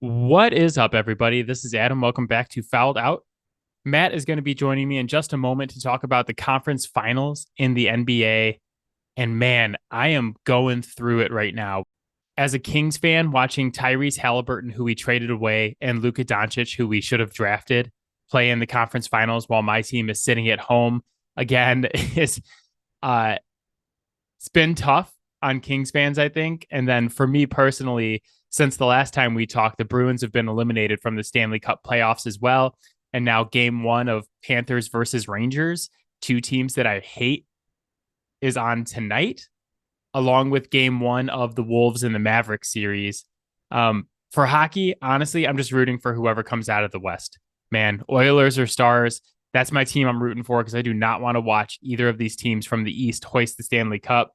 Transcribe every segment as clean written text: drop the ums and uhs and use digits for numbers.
What is up, everybody? This is Adam. Welcome back to Fouled Out. Matt is going to be joining me in just a moment to talk about the conference finals in the NBA. And man, I am going through it right now. As a Kings fan, watching Tyrese Halliburton, who we traded away, and Luka Doncic, who we should have drafted, play in the conference finals while my team is sitting at home again is uh it's been tough on Kings fans, I think. And then for me personally, since the last time we talked, the Bruins have been eliminated from the Stanley Cup playoffs as well. And now game one of Panthers versus Rangers, two teams that I hate, is on tonight, along with game one of the Wolves and the Mavericks series. For hockey, honestly, I'm just rooting for whoever comes out of the West. Man, Oilers or Stars, that's my team I'm rooting for because I do not want to watch either of these teams from the East hoist the Stanley Cup.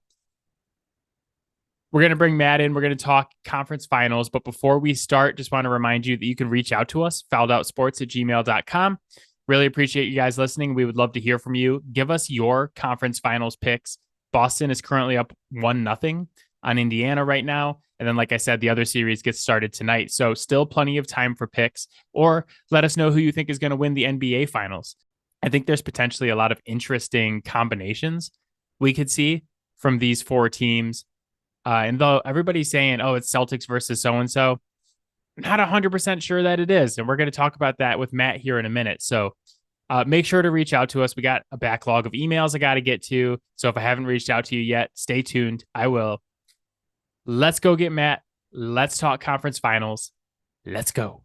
We're going to bring Matt in. We're going to talk conference finals. But before we start, just want to remind you that you can reach out to us, fouledoutsports@gmail.com. Really appreciate you guys listening. We would love to hear from you. Give us your conference finals picks. Boston is currently up 1-0 on Indiana right now. And then, like I said, the other series gets started tonight. So still plenty of time for picks. Or let us know who you think is going to win the NBA finals. I think there's potentially a lot of interesting combinations we could see from these four teams. And though everybody's saying, oh, it's Celtics versus so-and-so, not 100% sure that it is. And we're going to talk about that with Matt here in a minute. So make sure to reach out to us. We got a backlog of emails I got to get to. So if I haven't reached out to you yet, stay tuned. I will. Let's go get Matt. Let's talk conference finals. Let's go.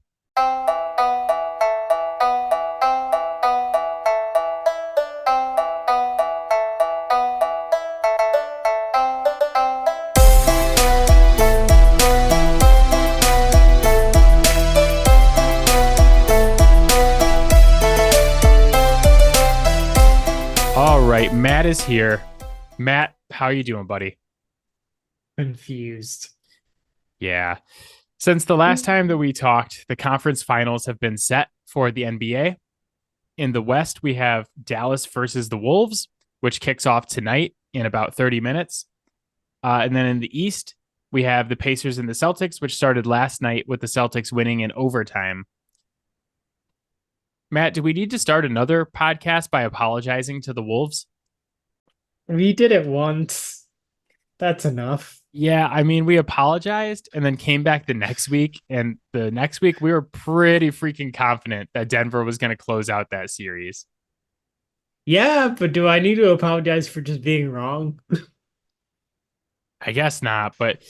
All right, Matt is here. Matt, how are you doing, buddy? Confused. Yeah. Since the last time that we talked, the conference finals have been set for the NBA. In the West, we have Dallas versus the Wolves, which kicks off tonight in about 30 minutes. And then in the East, we have the Pacers and the Celtics, which started last night with the Celtics winning in overtime. Matt, do we need to start another podcast by apologizing to the Wolves? We did it once. That's enough. Yeah, I mean, we apologized and then came back the next week. And the next week, we were pretty freaking confident that Denver was going to close out that series. Yeah, but do I need to apologize for just being wrong? I guess not. But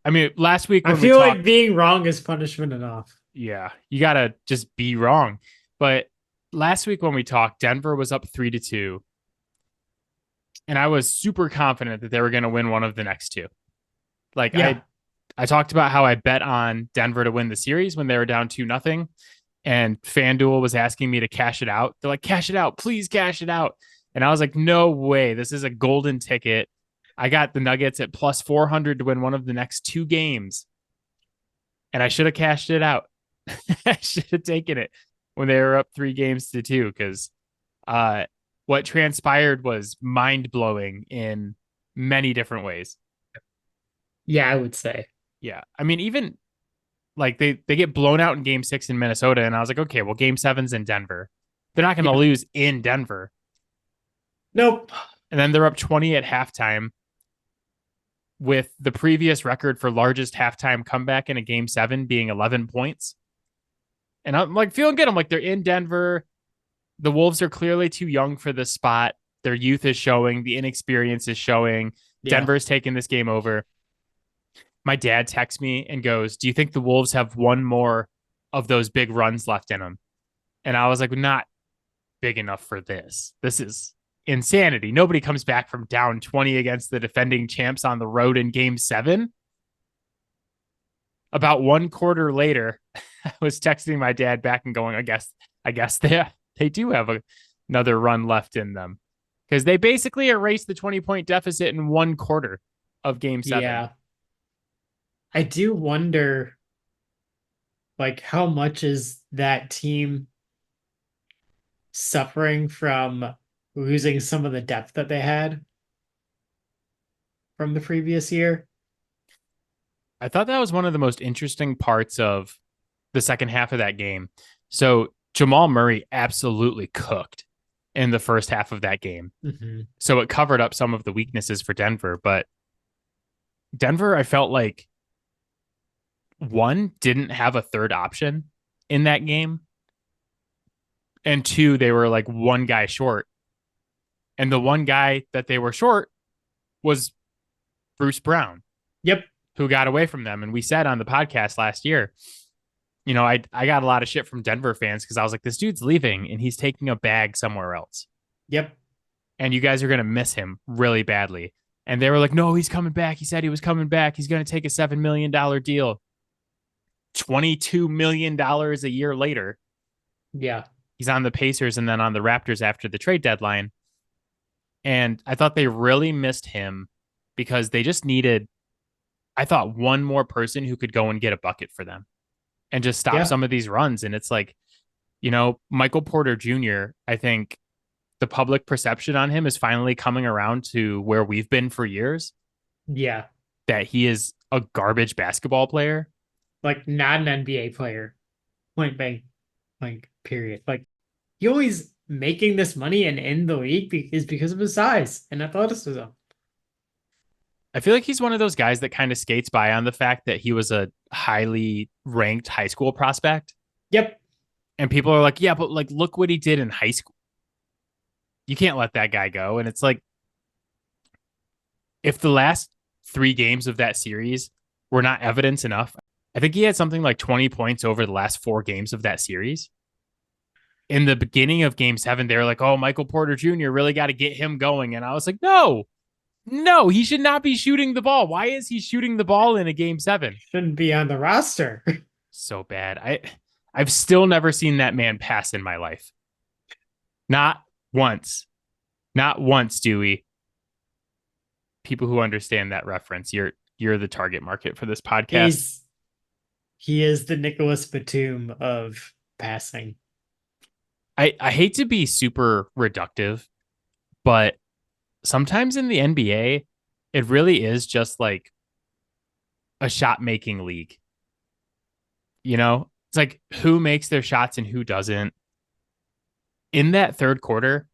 I mean, last week I when we feel like talked, being wrong is punishment enough. yeah, you got to just be wrong. But last week when we talked, Denver was up 3-2. And I was super confident that they were going to win one of the next two. Like Yeah. I talked about how I bet on Denver to win the series when they were down 2-0. And FanDuel was asking me to cash it out. They're like, cash it out, please cash it out. And I was like, no way. This is a golden ticket. I got the Nuggets at plus 400 to win one of the next two games. And I should have cashed it out. I should have taken it when they were up 3-2 because what transpired was mind blowing in many different ways. Yeah, I would say. Yeah. I mean, even like they get blown out in game 6 in Minnesota. And I was like, okay, well, game 7's in Denver. They're not going to Yeah. lose in Denver. Nope. And then they're up 20 at halftime with the previous record for largest halftime comeback in a game 7 being 11 points. And I'm like feeling good. I'm like, they're in Denver. The Wolves are clearly too young for this spot. Their youth is showing. The inexperience is showing. Yeah. Denver's taking this game over. My dad texts me and goes, do you think the Wolves have one more of those big runs left in them? And I was like, not big enough for this. This is insanity. Nobody comes back from down 20 against the defending champs on the road in game 7. About one quarter later, I was texting my dad back and going, I guess they do have another run left in them because they basically erased the 20-point deficit in one quarter of game 7. Yeah. I do wonder, like, how much is that team suffering from losing some of the depth that they had from the previous year? I thought that was one of the most interesting parts of the second half of that game. So Jamal Murray absolutely cooked in the first half of that game. Hmm. So it covered up some of the weaknesses for Denver. But Denver, I felt like one, didn't have a third option in that game. And two, they were like one guy short. And the one guy that they were short was Bruce Brown, Yep. who got away from them. And we said on the podcast last year, I got a lot of shit from Denver fans because I was like, this dude's leaving and he's taking a bag somewhere else. Yep. And you guys are going to miss him really badly. And they were like, no, he's coming back. He said he was coming back. He's going to take a $7 million deal. $22 million a year later, Yeah. he's on the Pacers and then on the Raptors after the trade deadline. And I thought they really missed him because they just needed, I thought, one more person who could go and get a bucket for them and just stop Yeah. some of these runs. And it's like, Michael Porter Jr., I think the public perception on him is finally coming around to where we've been for years, Yeah. that he is a garbage basketball player. Like not an NBA player. Point blank. Like period. Like he always making this money and in the league is because of his size and athleticism. I feel like he's one of those guys that kind of skates by on the fact that he was a highly ranked high school prospect. Yep. And people are like, yeah, but like, look what he did in high school. You can't let that guy go. And it's like, if the last 3 games of that series were not evidence enough, I think he had something like 20 points over the last 4 games of that series. In the beginning of game 7, they were like, oh, Michael Porter Jr. really got to get him going. And I was like, no, he should not be shooting the ball. Why is he shooting the ball in a game 7? Shouldn't be on the roster. So bad. I've still never seen that man pass in my life. Not once. Not once, Dewey. People who understand that reference, you're the target market for this podcast. He is the Nicholas Batum of passing. I hate to be super reductive, but sometimes in the NBA, it really is just like a shot making league. It's like who makes their shots and who doesn't. In that third quarter,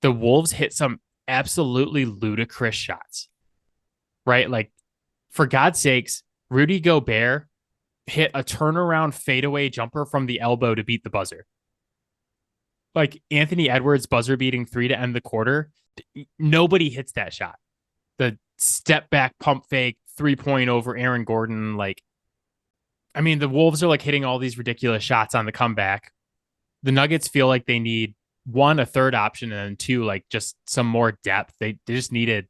the Wolves hit some absolutely ludicrous shots, right? Like, for God's sakes, Rudy Gobert hit a turnaround fadeaway jumper from the elbow to beat the buzzer. Like Anthony Edwards buzzer beating 3 to end the quarter. Nobody hits that shot. The step back pump fake 3-point over Aaron Gordon. Like, I mean, the Wolves are like hitting all these ridiculous shots on the comeback. The Nuggets feel like they need one, a third option, and then two, like just some more depth. They just needed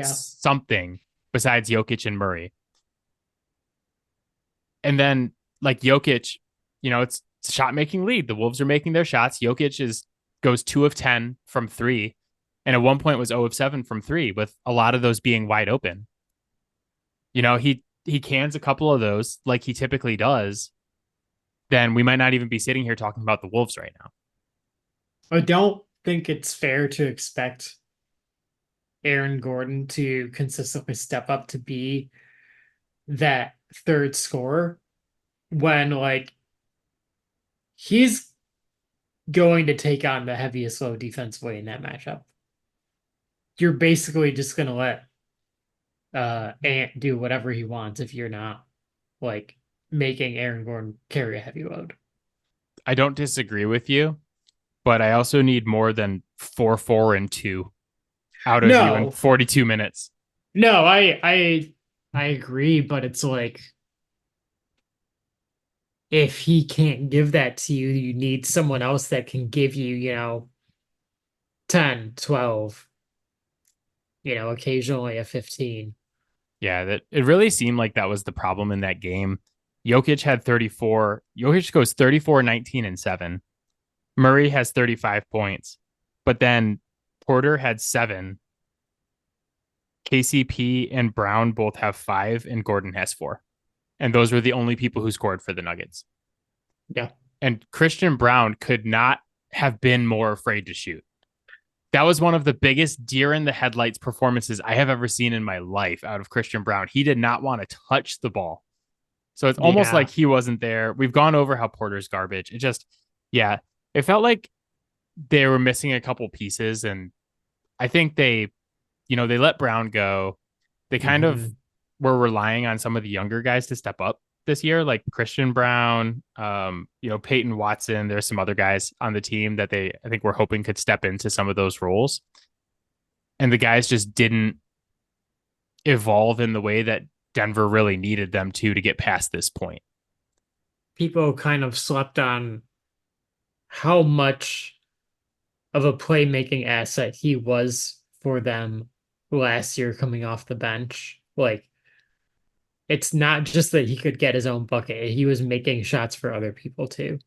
something besides Jokic and Murray. And then like Jokic, it's a shot making lead. The Wolves are making their shots. Jokic goes 2 of 10 from 3, and at one point was 0 of 7 from 3, with a lot of those being wide open. He cans a couple of those like he typically does. Then we might not even be sitting here talking about the Wolves right now. I don't think it's fair to expect Aaron Gordon to consistently step up to be that third scorer when like he's going to take on the heaviest load defensively in that matchup. You're basically just gonna let Ant do whatever he wants if you're not like making Aaron Gordon carry a heavy load. I don't disagree with you, but I also need more than 4-4-2 out of you in 42 minutes. No, I agree, but it's like if he can't give that to you, you need someone else that can give you, 10, 12, occasionally a 15. Yeah, that it really seemed like that was the problem in that game. Jokic had 34. Jokic goes 34, 19, and 7. Murray has 35 points, but then Porter had 7. KCP and Brown both have 5, and Gordon has 4. And those were the only people who scored for the Nuggets. Yeah. And Christian Brown could not have been more afraid to shoot. That was one of the biggest deer in the headlights performances I have ever seen in my life out of Christian Brown. He did not want to touch the ball. So it's almost like Yeah. he wasn't there. We've gone over how Porter's garbage. It just, yeah, it felt like they were missing a couple pieces. And I think they let Brown go. They kind of Hmm. were relying on some of the younger guys to step up this year, like Christian Brown, Peyton Watson. There's some other guys on the team that I think, were hoping could step into some of those roles. And the guys just didn't evolve in the way that Denver really needed them to get past this point. People kind of slept on how much of a playmaking asset he was for them last year coming off the bench. Like, it's not just that he could get his own bucket, he was making shots for other people too.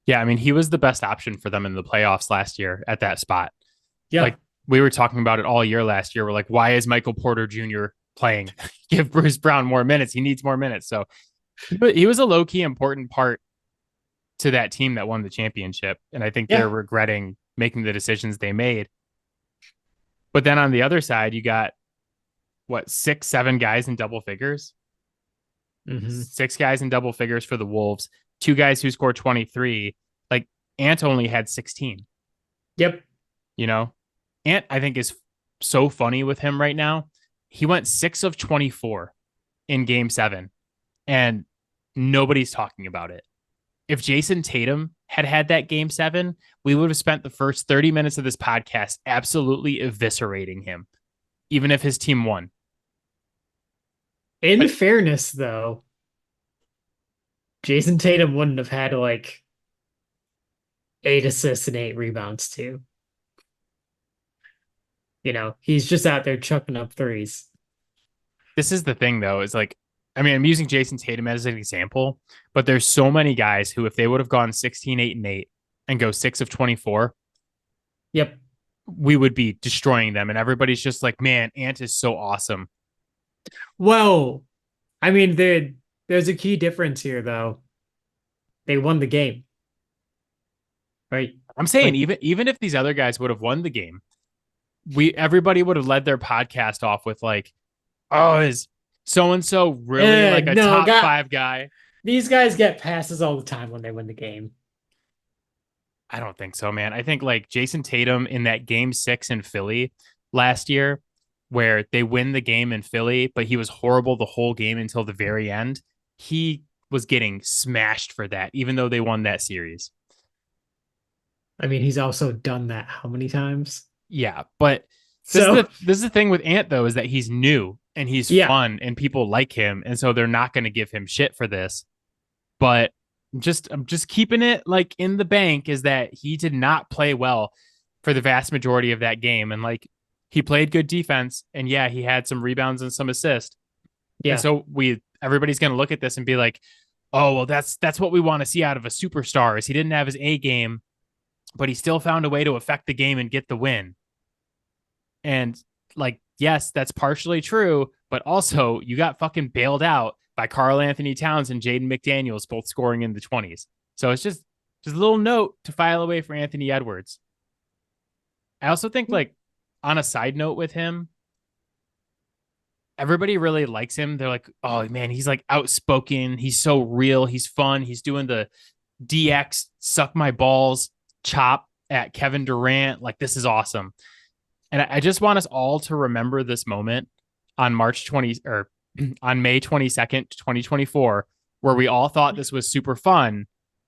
Yeah, I mean, he was the best option for them in the playoffs last year at that spot. Yeah. Like, we were talking about it all year last year. We're like, why is Michael Porter Jr. playing? Give Bruce Brown more minutes. He needs more minutes. So he was a low key important part to that team that won the championship. And I think they're Yeah. regretting making the decisions they made. But then on the other side, you got what, 6, 7 guys in double figures? Hmm. 6 guys in double figures for the Wolves, 2 guys who scored 23. Like, Ant only had 16, Yep. you know? Ant, I think, is so funny with him right now. He went 6 of 24 in game 7, and nobody's talking about it. If Jason Tatum had that game 7, we would have spent the first 30 minutes of this podcast absolutely eviscerating him, even if his team won. In But fairness, though, Jason Tatum wouldn't have had like 8 assists and 8 rebounds too. He's just out there chucking up threes. this is the thing, though, is like, I mean, I'm using Jason Tatum as an example, but there's so many guys who, if they would have gone 16, 8, and 8 and go 6 of 24, Yep. we would be destroying them. And everybody's just like, man, Ant is so awesome. Well, I mean, there's a key difference here, though. They won the game, right? I'm saying, Like, even if these other guys would have won the game, everybody would have led their podcast off with like, oh, is so and so really like a no, top five guy? these guys get passes all the time when they win the game. I don't think so, man. I think like Jason Tatum in that game 6 in Philly last year, where they win the game in Philly, but he was horrible the whole game until the very end. He was getting smashed for that, even though they won that series. I mean, he's also done that how many times? Yeah, but So, this is the thing with Ant, though, is that he's new and he's yeah. fun and people like him, and so they're not going to give him shit for this. But I'm just keeping it like in the bank, is that he did not play well for the vast majority of that game. And like, he played good defense, and yeah, he had some rebounds and some assists. And Yeah. so everybody's going to look at this and be like, oh, well, that's what we want to see out of a superstar, is he didn't have his A game, but he still found a way to affect the game and get the win. And like, yes, that's partially true, but also you got fucking bailed out by Karl Anthony Towns and Jaden McDaniels both scoring in the 20s. So it's just a little note to file away for Anthony Edwards. I also think, like, on a side note with him, everybody really likes him. They're like, oh man, he's like outspoken. He's so real. He's fun. He's doing the DX suck my balls chop at Kevin Durant. Like, this is awesome. And I just want us all to remember this moment on March 20 or on May 22nd, 2024, where we all thought this was super fun,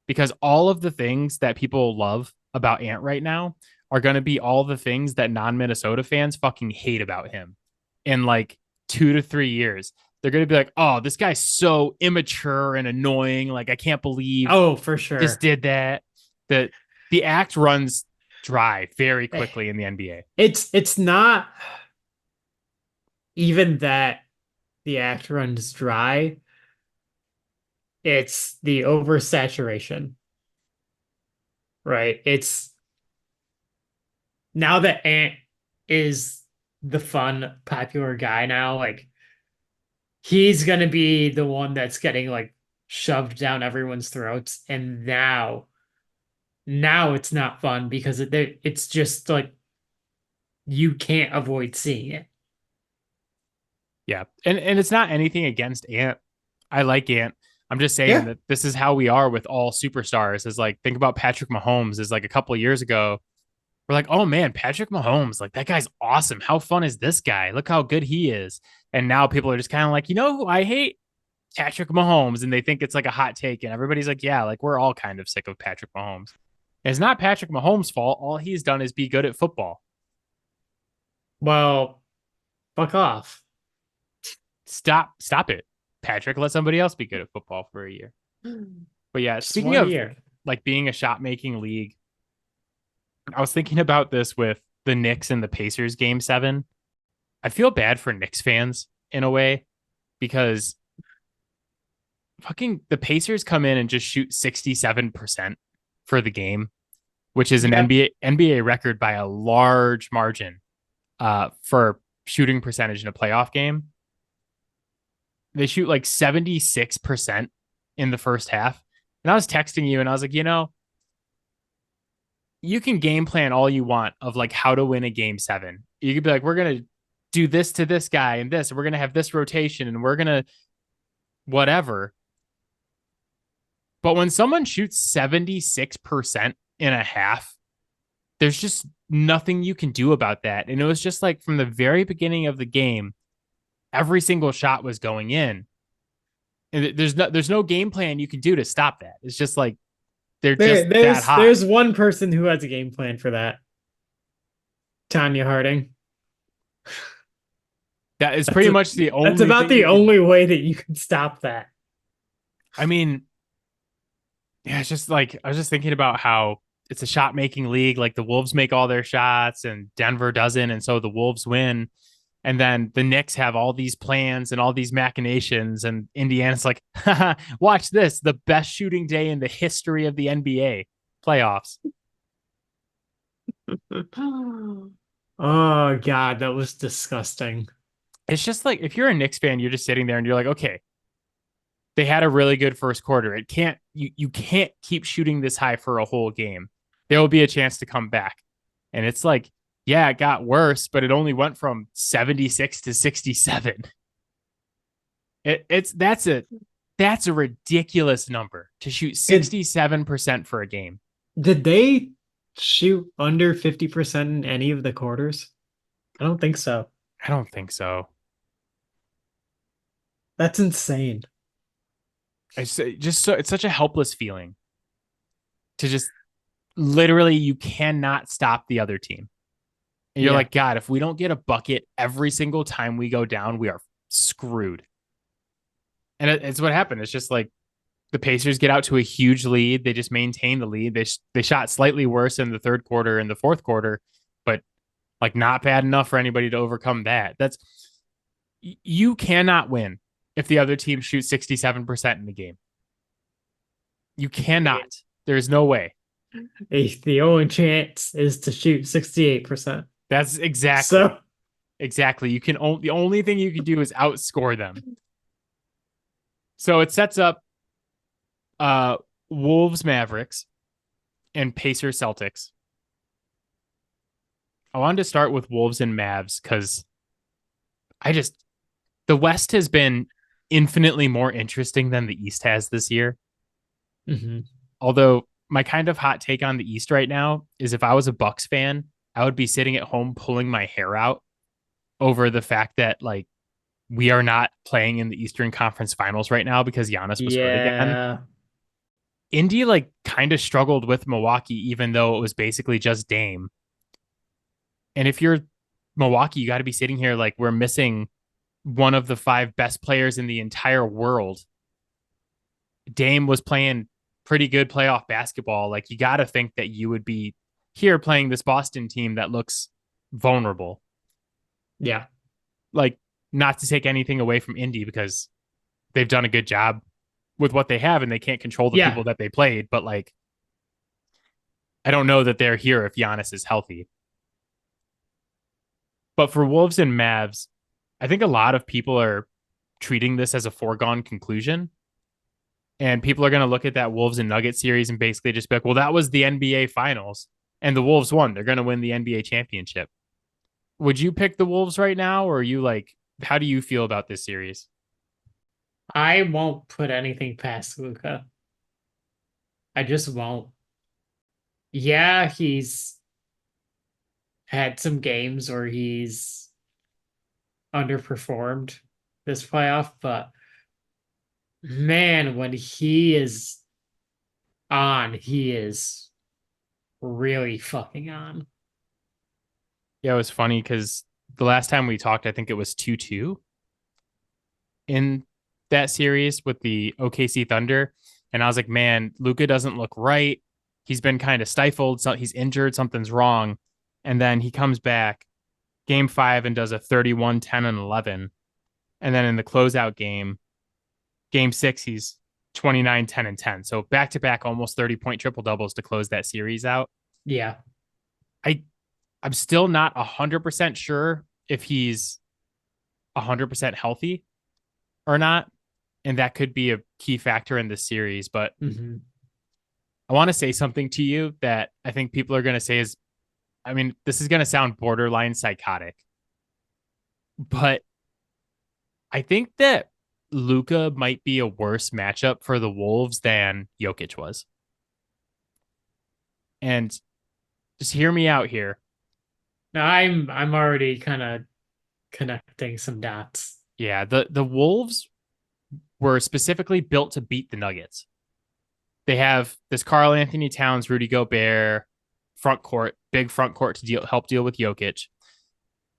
because all of the things that people love about Ant right now are going to be all the things that non-Minnesota fans fucking hate about him in like 2 to 3 years. They're going to be like, oh, this guy's so immature and annoying. Like, I can't believe Oh, for this sure. did that. The act runs dry very Eh, quickly in the NBA. It's not even that the act runs dry. It's the oversaturation, right? It's now that Ant is the fun, popular guy now, like he's gonna be the one that's getting like shoved down everyone's throats. And now Now it's not fun because it's just like you can't avoid seeing it. Yeah. And it's not anything against Ant. I like Ant. I'm just saying Yeah. that this is how we are with all superstars. Is like think about Patrick Mahomes is like a couple of years ago. We're like, oh man, Patrick Mahomes, like that guy's awesome. How fun is this guy? Look how good he is. And now people are just kind of like, you know who I hate? Patrick Mahomes. And they think it's like a hot take. And everybody's like, yeah, like we're all kind of sick of Patrick Mahomes. And it's not Patrick Mahomes' fault. All he's done is be good at football. Well, fuck off. Stop it, Patrick. Let somebody else be good at football for a year. But yeah, Just speaking one of year. like being a shot making league, I was thinking about this with the Knicks and the Pacers game 7. I feel bad for Knicks fans in a way because fucking the Pacers come in and just shoot 67% for the game, which is an Yeah. NBA record by a large margin for shooting percentage in a playoff game. They shoot like 76% in the first half. And I was texting you and I was like, you can game plan all you want of like how to win a game 7. You could be like, we're going to do this to this guy and this, and we're going to have this rotation and we're going to whatever. But when someone shoots 76% in a half, there's just nothing you can do about that. And it was just like from the very beginning of the game, every single shot was going in. And there's no game plan you can do to stop that. It's just like they're just that hot. There's one person who has a game plan for that. Tanya Harding. That is That's pretty much the that's only about thing the you can. only way that you can stop that. I mean, yeah, it's just like I was just thinking about how it's a shot making league. Like the Wolves make all their shots and Denver doesn't, and so the Wolves win. And then the Knicks have all these plans and all these machinations, and Indiana's like, haha, watch this, the best shooting day in the history of the NBA playoffs. Oh God, that was disgusting. It's just like if you're a Knicks fan, you're just sitting there and you're like, okay, they had a really good first quarter. You can't keep shooting this high for a whole game. There will be a chance to come back. And it's like, yeah, it got worse, but it only went from 76 to 67. It's that's a ridiculous number to shoot Did 67% for a game. did they shoot under 50% in any of the quarters? I don't think so. I don't think so. That's insane. It's just so it's such a helpless feeling to just literally you cannot stop the other team. And you're Yeah. like, God, if we don't get a bucket every single time we go down, we are screwed. And it's what happened. It's just like the Pacers get out to a huge lead. They just maintain the lead. They shot slightly worse in the third quarter and the fourth quarter, but like not bad enough for anybody to overcome that. That's you cannot win if the other team shoots 67% in the game. You cannot. There's no way. The only chance is to shoot 68%. That's So exactly. You can the only thing you can do is outscore them. So it sets up uh Wolves Mavericks and Pacers Celtics. I wanted to start with Wolves and Mavs because I just the West has been infinitely more interesting than the East has this year. mhm. Although my kind of hot take on the East right now is if I was a Bucks fan, I would be sitting at home pulling my hair out over the fact that like we are not playing in the Eastern Conference Finals right now because Giannis was hurt again. Yeah. Indy like kind of struggled with Milwaukee, even though it was basically just Dame. And if you're Milwaukee, you got to be sitting here like we're missing one of the 5 best players in the entire world. Dame was playing pretty good playoff basketball. Like you got to think that you would be here playing this Boston team that looks vulnerable. Yeah. Like not to take anything away from Indy because they've done a good job with what they have and they can't control the Yeah. people that they played. But like, I don't know that they're here if Giannis is healthy. But for Wolves and Mavs, I think a lot of people are treating this as a foregone conclusion. And people are going to look at that Wolves and Nuggets series and basically just be like, well, that was the NBA finals and the Wolves won. They're going to win the NBA championship. Would you pick the Wolves right now? Or are you like, how do you feel about this series? I won't put anything past Luka. I just won't. Yeah, he's had some games where he's underperformed this playoff, but man, when he is on, he is really fucking on. Yeah, it was funny because the last time we talked, I think it was 2-2 in that series with the OKC Thunder. And I was like, man, Luka doesn't look right. He's been kind of stifled. So he's injured. Something's wrong. And then he comes back game 5 and does a 31, 10, and 11. And then in the closeout game 6, he's 29, 10, and 10. So back to back, almost 30-point triple doubles to close that series out. Yeah. I, I'm still not 100% sure if he's 100% healthy or not. And that could be a key factor in this series. But I want to say something to you that I think people are going to say is, I mean, this is going to sound borderline psychotic, but I think that Luka might be a worse matchup for the Wolves than Jokic was. And just hear me out here. Now I'm already kind of connecting some dots. Yeah, the Wolves were specifically built to beat the Nuggets. They have this Karl Anthony Towns, Rudy Gobert front court, big front court to help deal with Jokic.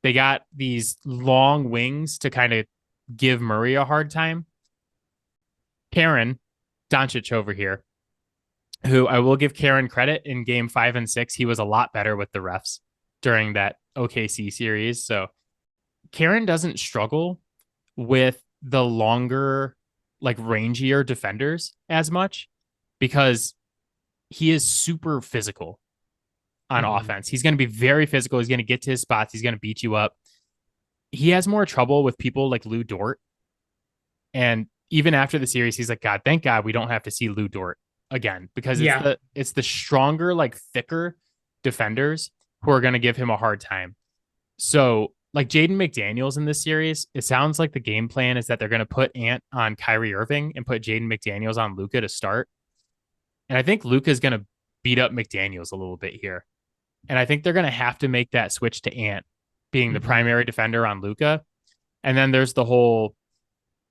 They got these long wings to kind of give Murray a hard time. Karen, Doncic over here, who I will give Karen credit in game 5 and 6. He was a lot better with the refs during that OKC series. So Karen doesn't struggle with the longer, like rangier defenders as much because he is super physical on offense. He's going to be very physical. He's going to get to his spots. He's going to beat you up. He has more trouble with people like Lou Dort. And even after the series, he's like, God, thank God we don't have to see Lou Dort again because it's the stronger, like thicker defenders who are going to give him a hard time. So like Jaden McDaniels in this series, it sounds like the game plan is that they're going to put Ant on Kyrie Irving and put Jaden McDaniels on Luka to start. And I think Luka is going to beat up McDaniels a little bit here. And I think they're going to have to make that switch to Ant being the primary defender on Luka. And then there's the whole,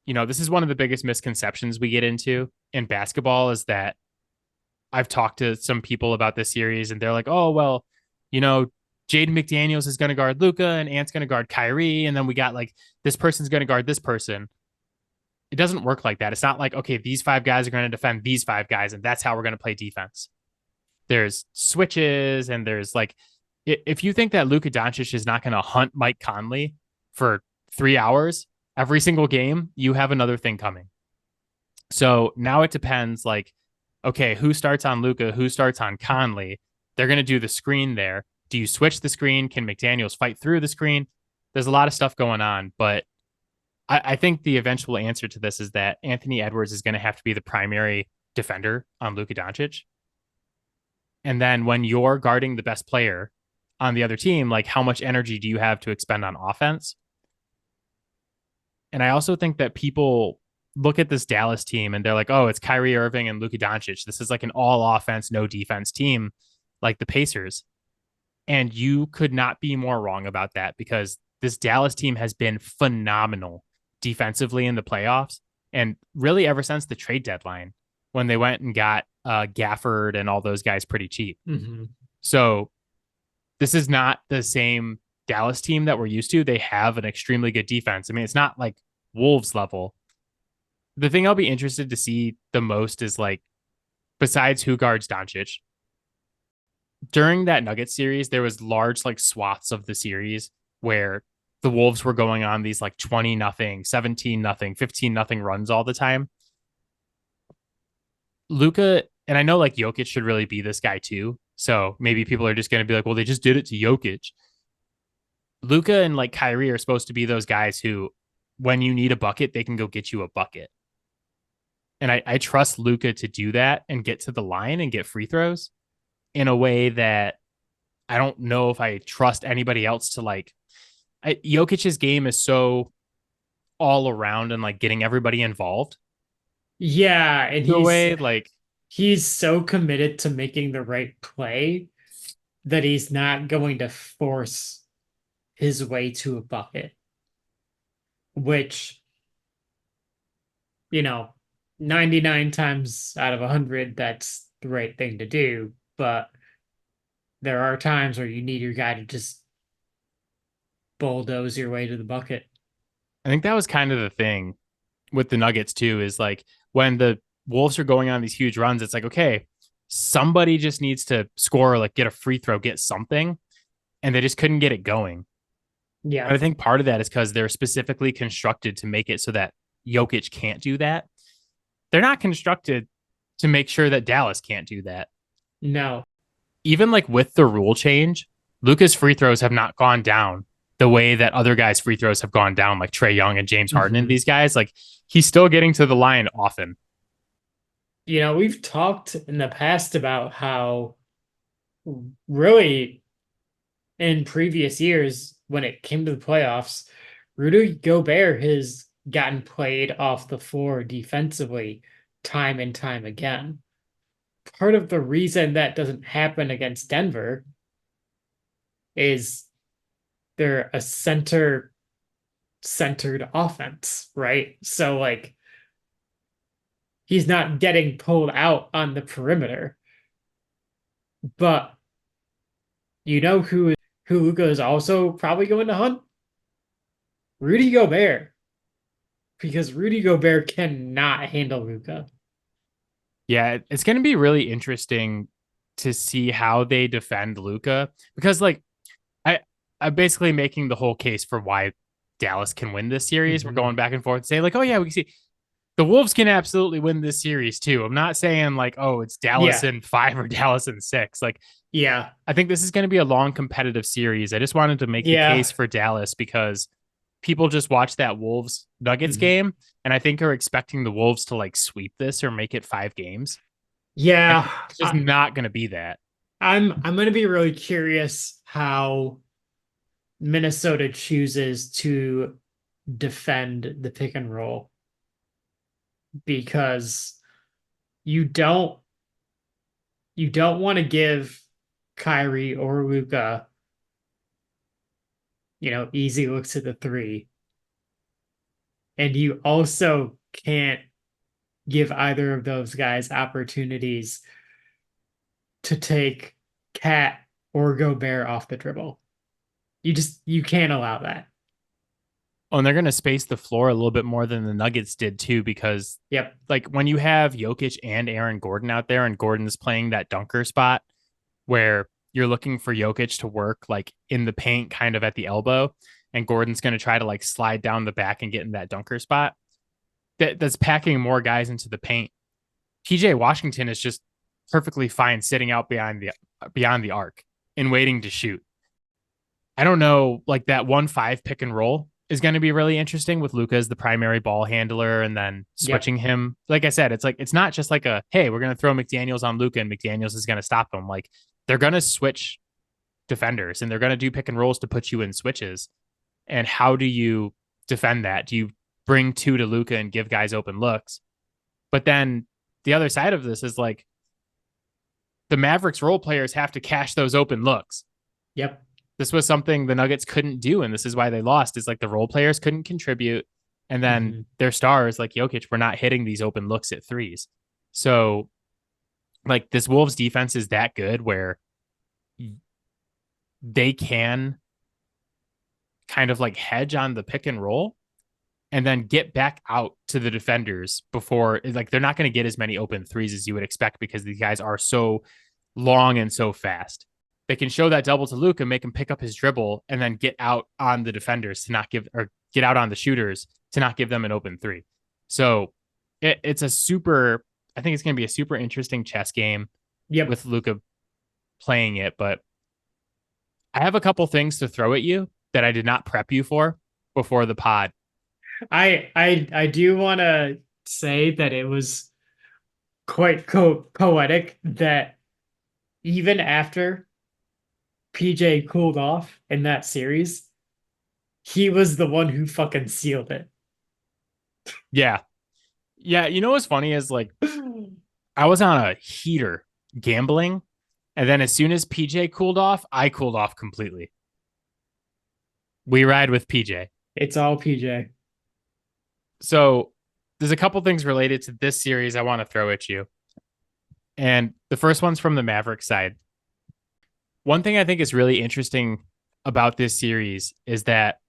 this is one of the biggest misconceptions we get into in basketball is that I've talked to some people about this series and they're like, oh, well, Jaden McDaniels is going to guard Luka and Ant's going to guard Kyrie. And then we got like this person's going to guard this person. It doesn't work like that. It's not like, okay, these 5 guys are going to defend these 5 guys and that's how we're going to play defense. There's switches and there's like, if you think that Luka Doncic is not going to hunt Mike Conley for 3 hours every single game, you have another thing coming. So now it depends like, okay, who starts on Luka? Who starts on Conley? They're going to do the screen there. Do you switch the screen? Can McDaniels fight through the screen? There's a lot of stuff going on, but I think the eventual answer to this is that Anthony Edwards is going to have to be the primary defender on Luka Doncic. And then when you're guarding the best player on the other team, like how much energy do you have to expend on offense? And I also think that people look at this Dallas team and they're like, oh, it's Kyrie Irving and Luka Doncic. This is like an all offense, no defense team like the Pacers. And you could not be more wrong about that because this Dallas team has been phenomenal defensively in the playoffs. And really ever since the trade deadline when they went and got Gafford and all those guys pretty cheap. So this is not the same Dallas team that we're used to. They have an extremely good defense. I mean, it's not like Wolves level. The thing I'll be interested to see the most is like, besides who guards Doncic, during that Nuggets series, there was large like swaths of the series where the Wolves were going on these like 20-0, 17-0, 15-0 runs all the time. Luka, and I know like Jokic should really be this guy too. So maybe people are just going to be like, well, they just did it to Jokic. Luka and like Kyrie are supposed to be those guys who, when you need a bucket, they can go get you a bucket. And I trust Luka to do that and get to the line and get free throws in a way that I don't know if I trust anybody else to Jokic's game is so all around and like getting everybody involved Yeah, and to a way like he's so committed to making the right play that he's not going to force his way to a bucket, which, you know, 99 times out of 100, that's the right thing to do. But there are times where you need your guy to just bulldoze your way to the bucket. I think that was kind of the thing with the Nuggets too, is like when the Wolves are going on these huge runs, it's like, okay, somebody just needs to score, like get a free throw, get something. And they just couldn't get it going. Yeah. And I think part of that is because they're specifically constructed to make it so that Jokic can't do that. They're not constructed to make sure that Dallas can't do that. No. Even like with the rule change, Luka's free throws have not gone down the way that other guys' free throws have gone down, like Trae Young and James Harden and these guys. Like he's still getting to the line often. You know, we've talked in the past about how really in previous years when it came to the playoffs, Rudy Gobert has gotten played off the floor defensively time and time again. Part of the reason that doesn't happen against Denver is they're a centered offense, right? So like he's not getting pulled out on the perimeter. But you know who Luka is also probably going to hunt? Rudy Gobert. Because Rudy Gobert cannot handle Luka. Yeah, it's going to be really interesting to see how they defend Luka because like I I'm basically making the whole case for why Dallas can win this series. We're going back and forth saying like, oh yeah, we can see the Wolves can absolutely win this series too. I'm not saying like, oh, it's Dallas Yeah. in 5 or Dallas in 6. Like Yeah. I think this is going to be a long competitive series. I just wanted to make the Yeah. case for Dallas because people just watch that Wolves Nuggets Mhm. game and I think are expecting the Wolves to like sweep this or make it 5 games. And Yeah. it's just not going to be that. I'm gonna be really curious how Minnesota chooses to defend the pick and roll because you don't you don't want to give Kyrie or Luka, easy looks at the three. And you also can't give either of those guys opportunities to take Cat or Gobert off the dribble. You can't allow that. Oh, and they're going to space the floor a little bit more than the Nuggets did too, because Yep. like when you have Jokic and Aaron Gordon out there and Gordon's playing that dunker spot where you're looking for Jokic to work like in the paint, kind of at the elbow, and Gordon's going to try to like slide down the back and get in that dunker spot. That's packing more guys into the paint. PJ Washington is just perfectly fine sitting out beyond the arc and waiting to shoot. I don't know, like that 1-5 pick and roll is going to be really interesting with Luka as the primary ball handler and then Yep. switching him. Like I said, it's like it's not just like a hey, we're going to throw McDaniels on Luka and McDaniels is going to stop him. Like they're going to switch defenders and they're going to do pick and rolls to put you in switches. And how do you defend that? Do you bring two to Luka and give guys open looks? But then the other side of this is like the Mavericks role players have to cash those open looks. Yep. This was something the Nuggets couldn't do, and this is why they lost. Is like the role players couldn't contribute, and then their stars like Jokic were not hitting these open looks at threes. So, like this Wolves defense is that good where they can kind of like hedge on the pick and roll and then get back out to the defenders before like they're not going to get as many open threes as you would expect because these guys are so long and so fast. They can show that double to Luka, make him pick up his dribble, and then get out on the defenders to not give or get out on the shooters to not give them an open three. So it's a super. I think it's going to be a super interesting chess game Yep. with Luka playing it. But I have a couple things to throw at you that I did not prep you for before the pod. I do want to say that it was quite poetic that even after PJ cooled off in that series, he was the one who fucking sealed it. Yeah. Yeah. You know what's funny is like I was on a heater gambling. And then as soon as PJ cooled off, I cooled off completely. We ride with PJ. It's all PJ. So there's a couple things related to this series I want to throw at you. And the first one's from the Mavericks side. One thing I think is really interesting about this series is that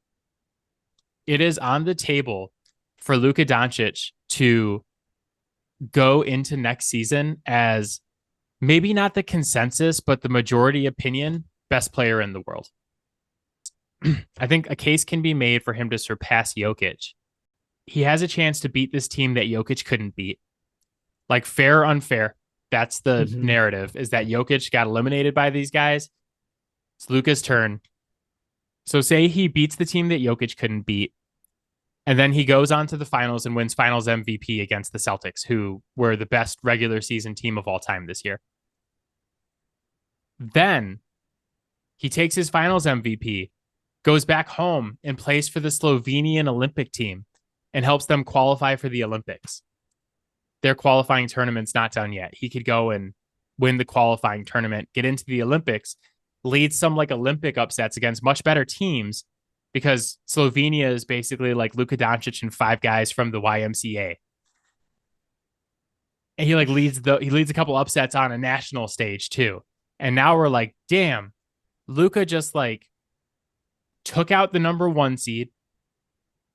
it is on the table for Luka Doncic to go into next season as maybe not the consensus, but the majority opinion best player in the world. I think a case can be made for him to surpass Jokic. He has a chance to beat this team that Jokic couldn't beat. Like fair or unfair, that's the narrative, is that Jokic got eliminated by these guys. It's Luka's turn. So say he beats the team that Jokic couldn't beat, and then he goes on to the finals and wins finals MVP against the Celtics, who were the best regular season team of all time this year. Then he takes his finals MVP, goes back home and plays for the Slovenian Olympic team and helps them qualify for the Olympics. Their qualifying tournament's not done yet. He could go and win the qualifying tournament, get into the Olympics, lead some like Olympic upsets against much better teams, because Slovenia is basically like Luka Doncic and five guys from the YMCA. And he like leads a couple upsets on a national stage too. And now we're like, damn, Luka just like took out the number 1 seed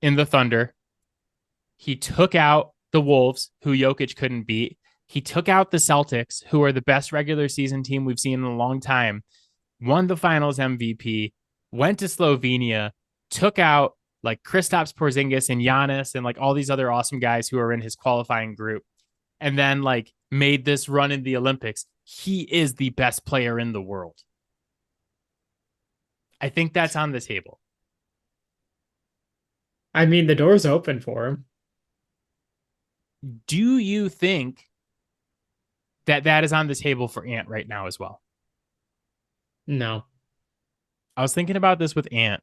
in the Thunder. He took out the Wolves, who Jokic couldn't beat. He took out the Celtics, who are the best regular season team we've seen in a long time, won the finals MVP, went to Slovenia, took out like Kristaps Porzingis and Giannis and like all these other awesome guys who are in his qualifying group, and then like made this run in the Olympics. He is the best player in the world. I think that's on the table. I mean, the door's open for him. Do you think that that is on the table for Ant right now as well? No. I was thinking about this with Ant.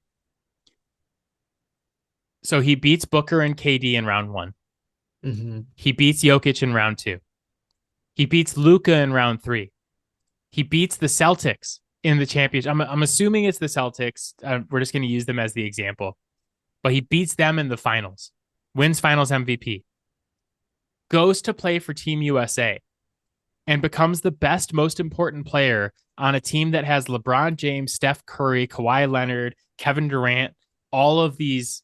So he beats Booker and KD in round 1. He beats Jokic in round 2. He beats Luka in round 3. He beats the Celtics in the championship. I'm assuming it's the Celtics. We're just going to use them as the example. But he beats them in the finals, wins finals MVP, goes to play for Team USA, and becomes the best, most important player on a team that has LeBron James, Steph Curry, Kawhi Leonard, Kevin Durant, all of these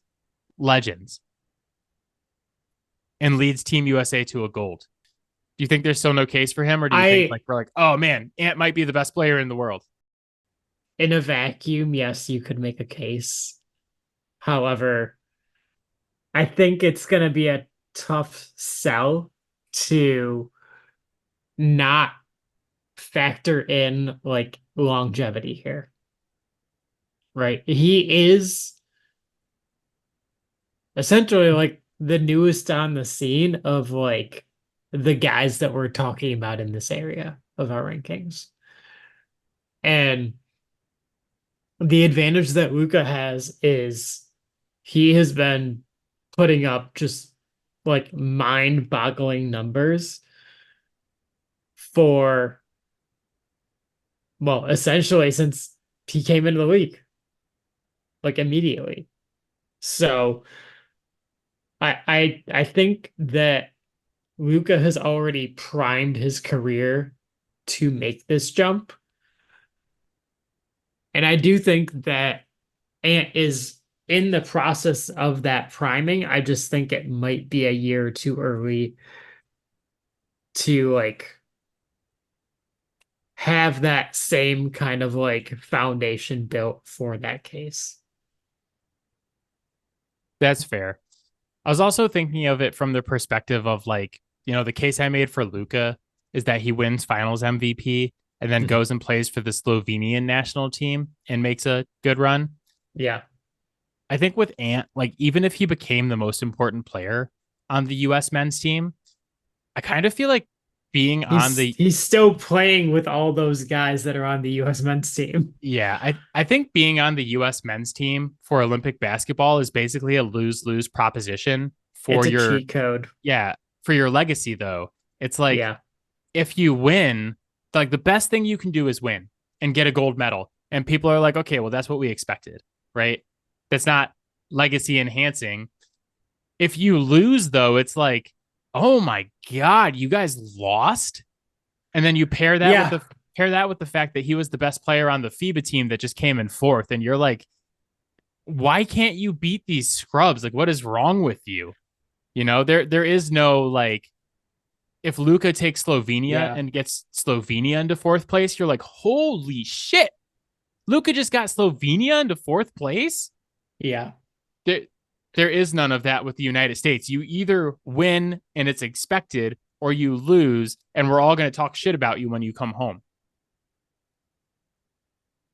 legends, and leads Team USA to a gold. Do you think there's still no case for him, or do you think like we're like, oh man, Ant might be the best player in the world? In a vacuum, yes, you could make a case. However, I think it's going to be a tough sell to not factor in like longevity here. Right? He is essentially like the newest on the scene of like the guys that we're talking about in this area of our rankings. And the advantage that Luka has is he has been putting up just like mind-boggling numbers for, well, essentially since he came into the league, like immediately. So I think that Luka has already primed his career to make this jump. And I do think that Ant is in the process of that priming. I just think it might be a year or too early to like have that same kind of like foundation built for that case. That's fair. I was also thinking of it from the perspective of like, you know, the case I made for Luka is that he wins finals MVP and then goes and plays for the Slovenian national team and makes a good run. Yeah. I think with Ant, like even if he became the most important player, on the US men's team. I kind of feel like being on He's the he's still playing with all those guys that are on the US men's team. yeah, I think being on the US men's team for Olympic basketball is basically a lose-lose proposition for It's a your cheat code. yeah, for your legacy though. It's like Yeah. if you win, like the best thing you can do is win and get a gold medal. And people are like, okay, well, that's what we expected, right? That's not legacy enhancing. If you lose, though, it's like, oh my God, you guys lost. And then you Yeah. pair that with the fact that he was the best player on the FIBA team that just came in fourth. And you're like, why can't you beat these scrubs? Like, what is wrong with you? There is no like if Luka takes Slovenia Yeah. and gets Slovenia into fourth place, you're like, holy shit. Luka just got Slovenia into fourth place. Yeah. There, there is none of that with the United States. You either win and it's expected, or you lose, and we're all going to talk shit about you when you come home.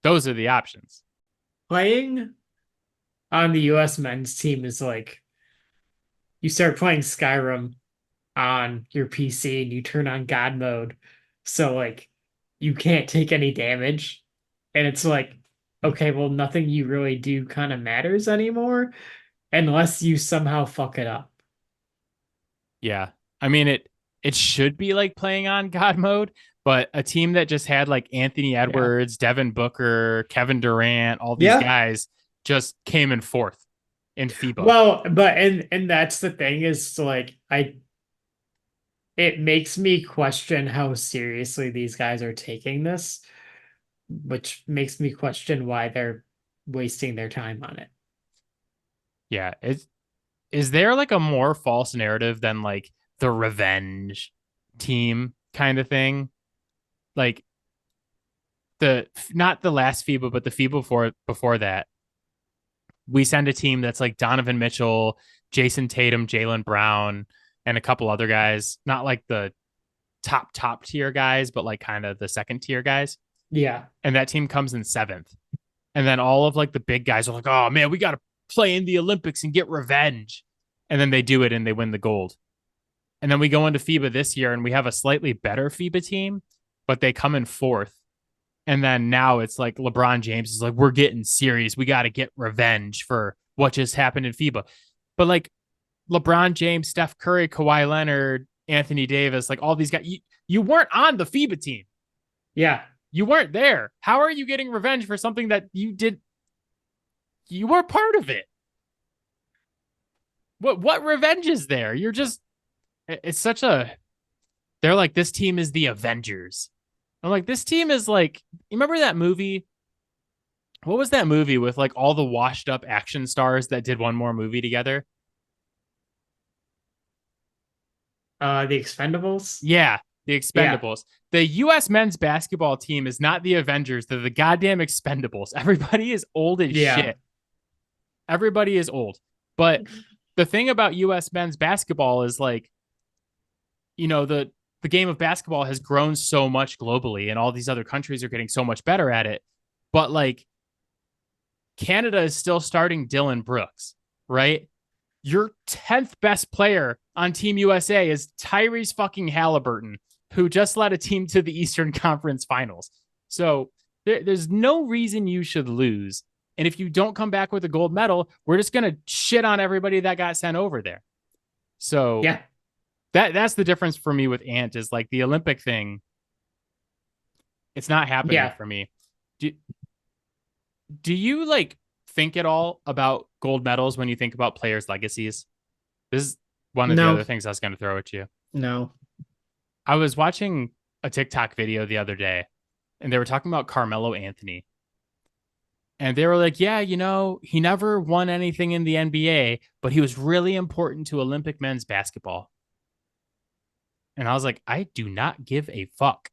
Those are the options. Playing on the US men's team is like you start playing Skyrim on your PC and you turn on God mode. So like you can't take any damage. And it's like, okay, well, nothing you really do kind of matters anymore unless you somehow fuck it up. Yeah. I mean it should be like playing on God mode, but a team that just had like Anthony Yeah. Edwards, Devin Booker, Kevin Durant, all these Yeah. guys just came in fourth in FIBA. Well, but and that's the thing is like it makes me question how seriously these guys are taking this, which makes me question why they're wasting their time on it. Yeah. Is there like a more false narrative than like the revenge team kind of thing? Like the not the last FIBA, but the FIBA before that, we send a team that's like Donovan Mitchell, Jason Tatum, Jaylen Brown, and a couple other guys. Not like the top tier guys, but like kind of the second tier guys. Yeah. And that team comes in seventh. And then all of like the big guys are like, oh man, we got to play in the Olympics and get revenge. And then they do it and they win the gold. And then we go into FIBA this year and we have a slightly better FIBA team, but they come in fourth. And then now it's like LeBron James is like, we're getting serious. We got to get revenge for what just happened in FIBA. But like LeBron James, Steph Curry, Kawhi Leonard, Anthony Davis, like all these guys, you weren't on the FIBA team. Yeah. You weren't there. How are you getting revenge for something that you did? You were part of it. What revenge is there? You're just it's such a they're like this team is the Avengers. I'm like this team is like you remember that movie? What was that movie with like all the washed up action stars that did one more movie together? The Expendables. Yeah, the Yeah. Expendables. The US men's basketball team is not the Avengers, they're the goddamn Expendables. Everybody is old as Yeah. shit. Everybody is old. But the thing about US men's basketball is like, the game of basketball has grown so much globally and all these other countries are getting so much better at it. But like Canada is still starting Dylan Brooks, right? Your 10th best player on Team USA is Tyrese fucking Halliburton, who just led a team to the Eastern Conference Finals. So there's no reason you should lose. And if you don't come back with a gold medal, we're just going to shit on everybody that got sent over there. So Yeah. that's the difference for me with Ant is like the Olympic thing. It's not happening Yeah. for me. Do you like think at all about gold medals when you think about players' legacies? This is one of the No. other things I was going to throw at you. No. I was watching a TikTok video the other day and they were talking about Carmelo Anthony. And they were like, yeah, he never won anything in the NBA, but he was really important to Olympic men's basketball. And I was like, I do not give a fuck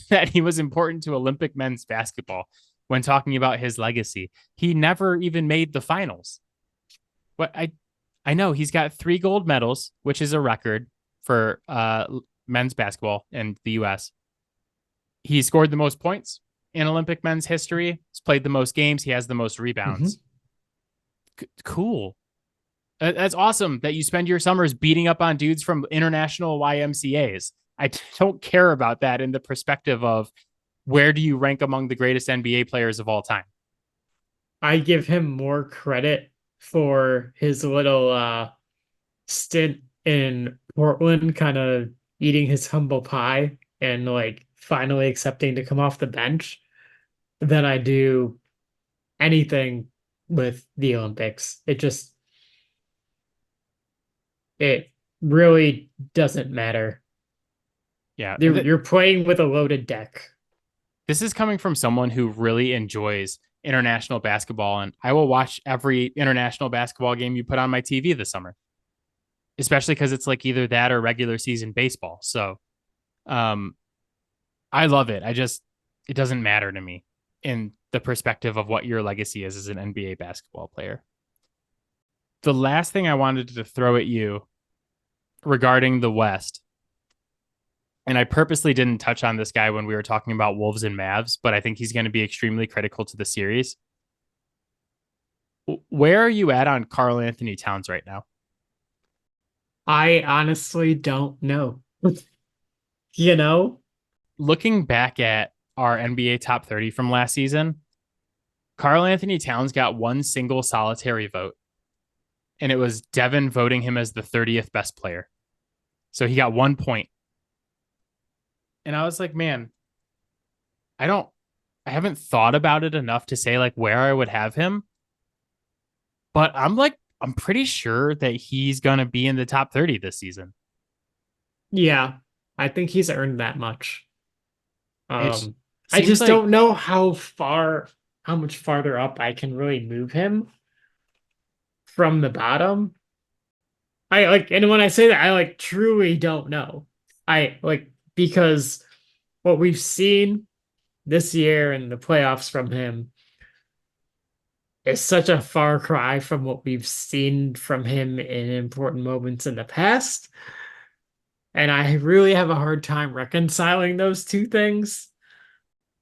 that he was important to Olympic men's basketball when talking about his legacy. He never even made the finals. But I know he's got 3 gold medals, which is a record for men's basketball in the US. He scored the most points in Olympic men's history. He's played the most games. He has the most Hmm. rebounds. Cool. That's awesome that you spend your summers beating up on dudes from international YMCA's. I don't care about that in the perspective of where do you rank among the greatest NBA players of all time? I give him more credit for his little stint in Portland, kind of eating his humble pie and like finally accepting to come off the bench than I do anything with the Olympics. It really doesn't matter. Yeah. You're playing with a loaded deck. This is coming from someone who really enjoys international basketball, and I will watch every international basketball game you put on my TV this summer, especially because it's like either that or regular season baseball. So um, I love it. It doesn't matter to me in the perspective of what your legacy is as an NBA basketball player. The last thing I wanted to throw at you regarding the West, and I purposely didn't touch on this guy when we were talking about Wolves and Mavs, but I think he's going to be extremely critical to the series. Where are you at on Karl Anthony Towns right now? I honestly don't know. You know? Looking back at our NBA top 30 from last season, Karl Anthony Towns got one single solitary vote, and it was Devin voting him as the 30th best player. So he got 1 point. And I was like, man, I haven't thought about it enough to say like where I would have him. But I'm pretty sure that he's going to be in the top 30 this season. Yeah, I think he's earned that much. It I seems just like don't know how much farther up I can really move him from the bottom. And when I say that, I like truly don't know. Because what we've seen this year in the playoffs from him is such a far cry from what we've seen from him in important moments in the past. And I really have a hard time reconciling those two things.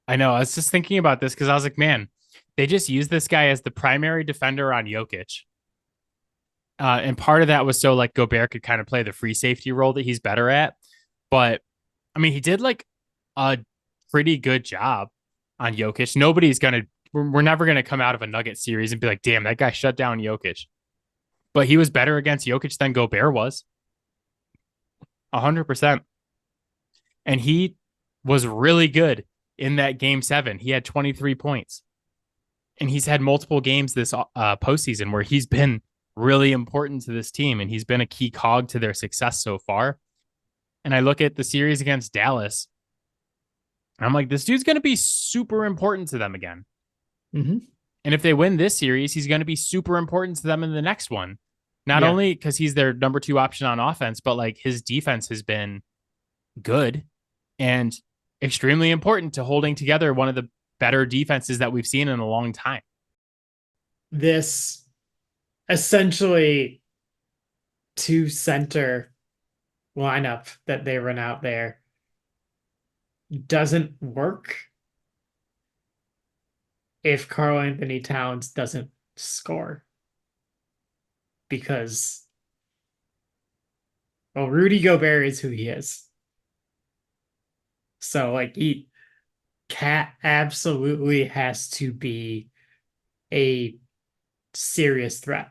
I know. I was just thinking about this because I was like, man, they just used this guy as the primary defender on Jokic. And part of that was so like Gobert could kind of play the free safety role that he's better at. But I mean, he did like a pretty good job on Jokic. We're never going to come out of a Nugget series and be like, damn, that guy shut down Jokic. But he was better against Jokic than Gobert was. 100%. And he was really good in that game 7. He had 23 points. And he's had multiple games this postseason where he's been really important to this team and he's been a key cog to their success so far. And I look at the series against Dallas, and I'm like, this dude's going to be super important to them again. Mm-hmm. And if they win this series, he's going to be super important to them in the next one. Not only because he's their number 2 option on offense, but like his defense has been good and extremely important to holding together one of the better defenses that we've seen in a long time. This essentially 2-center lineup that they run out there doesn't work if Karl Anthony Towns doesn't score. Because, well, Rudy Gobert is who he is. So, like, Cat absolutely has to be a serious threat.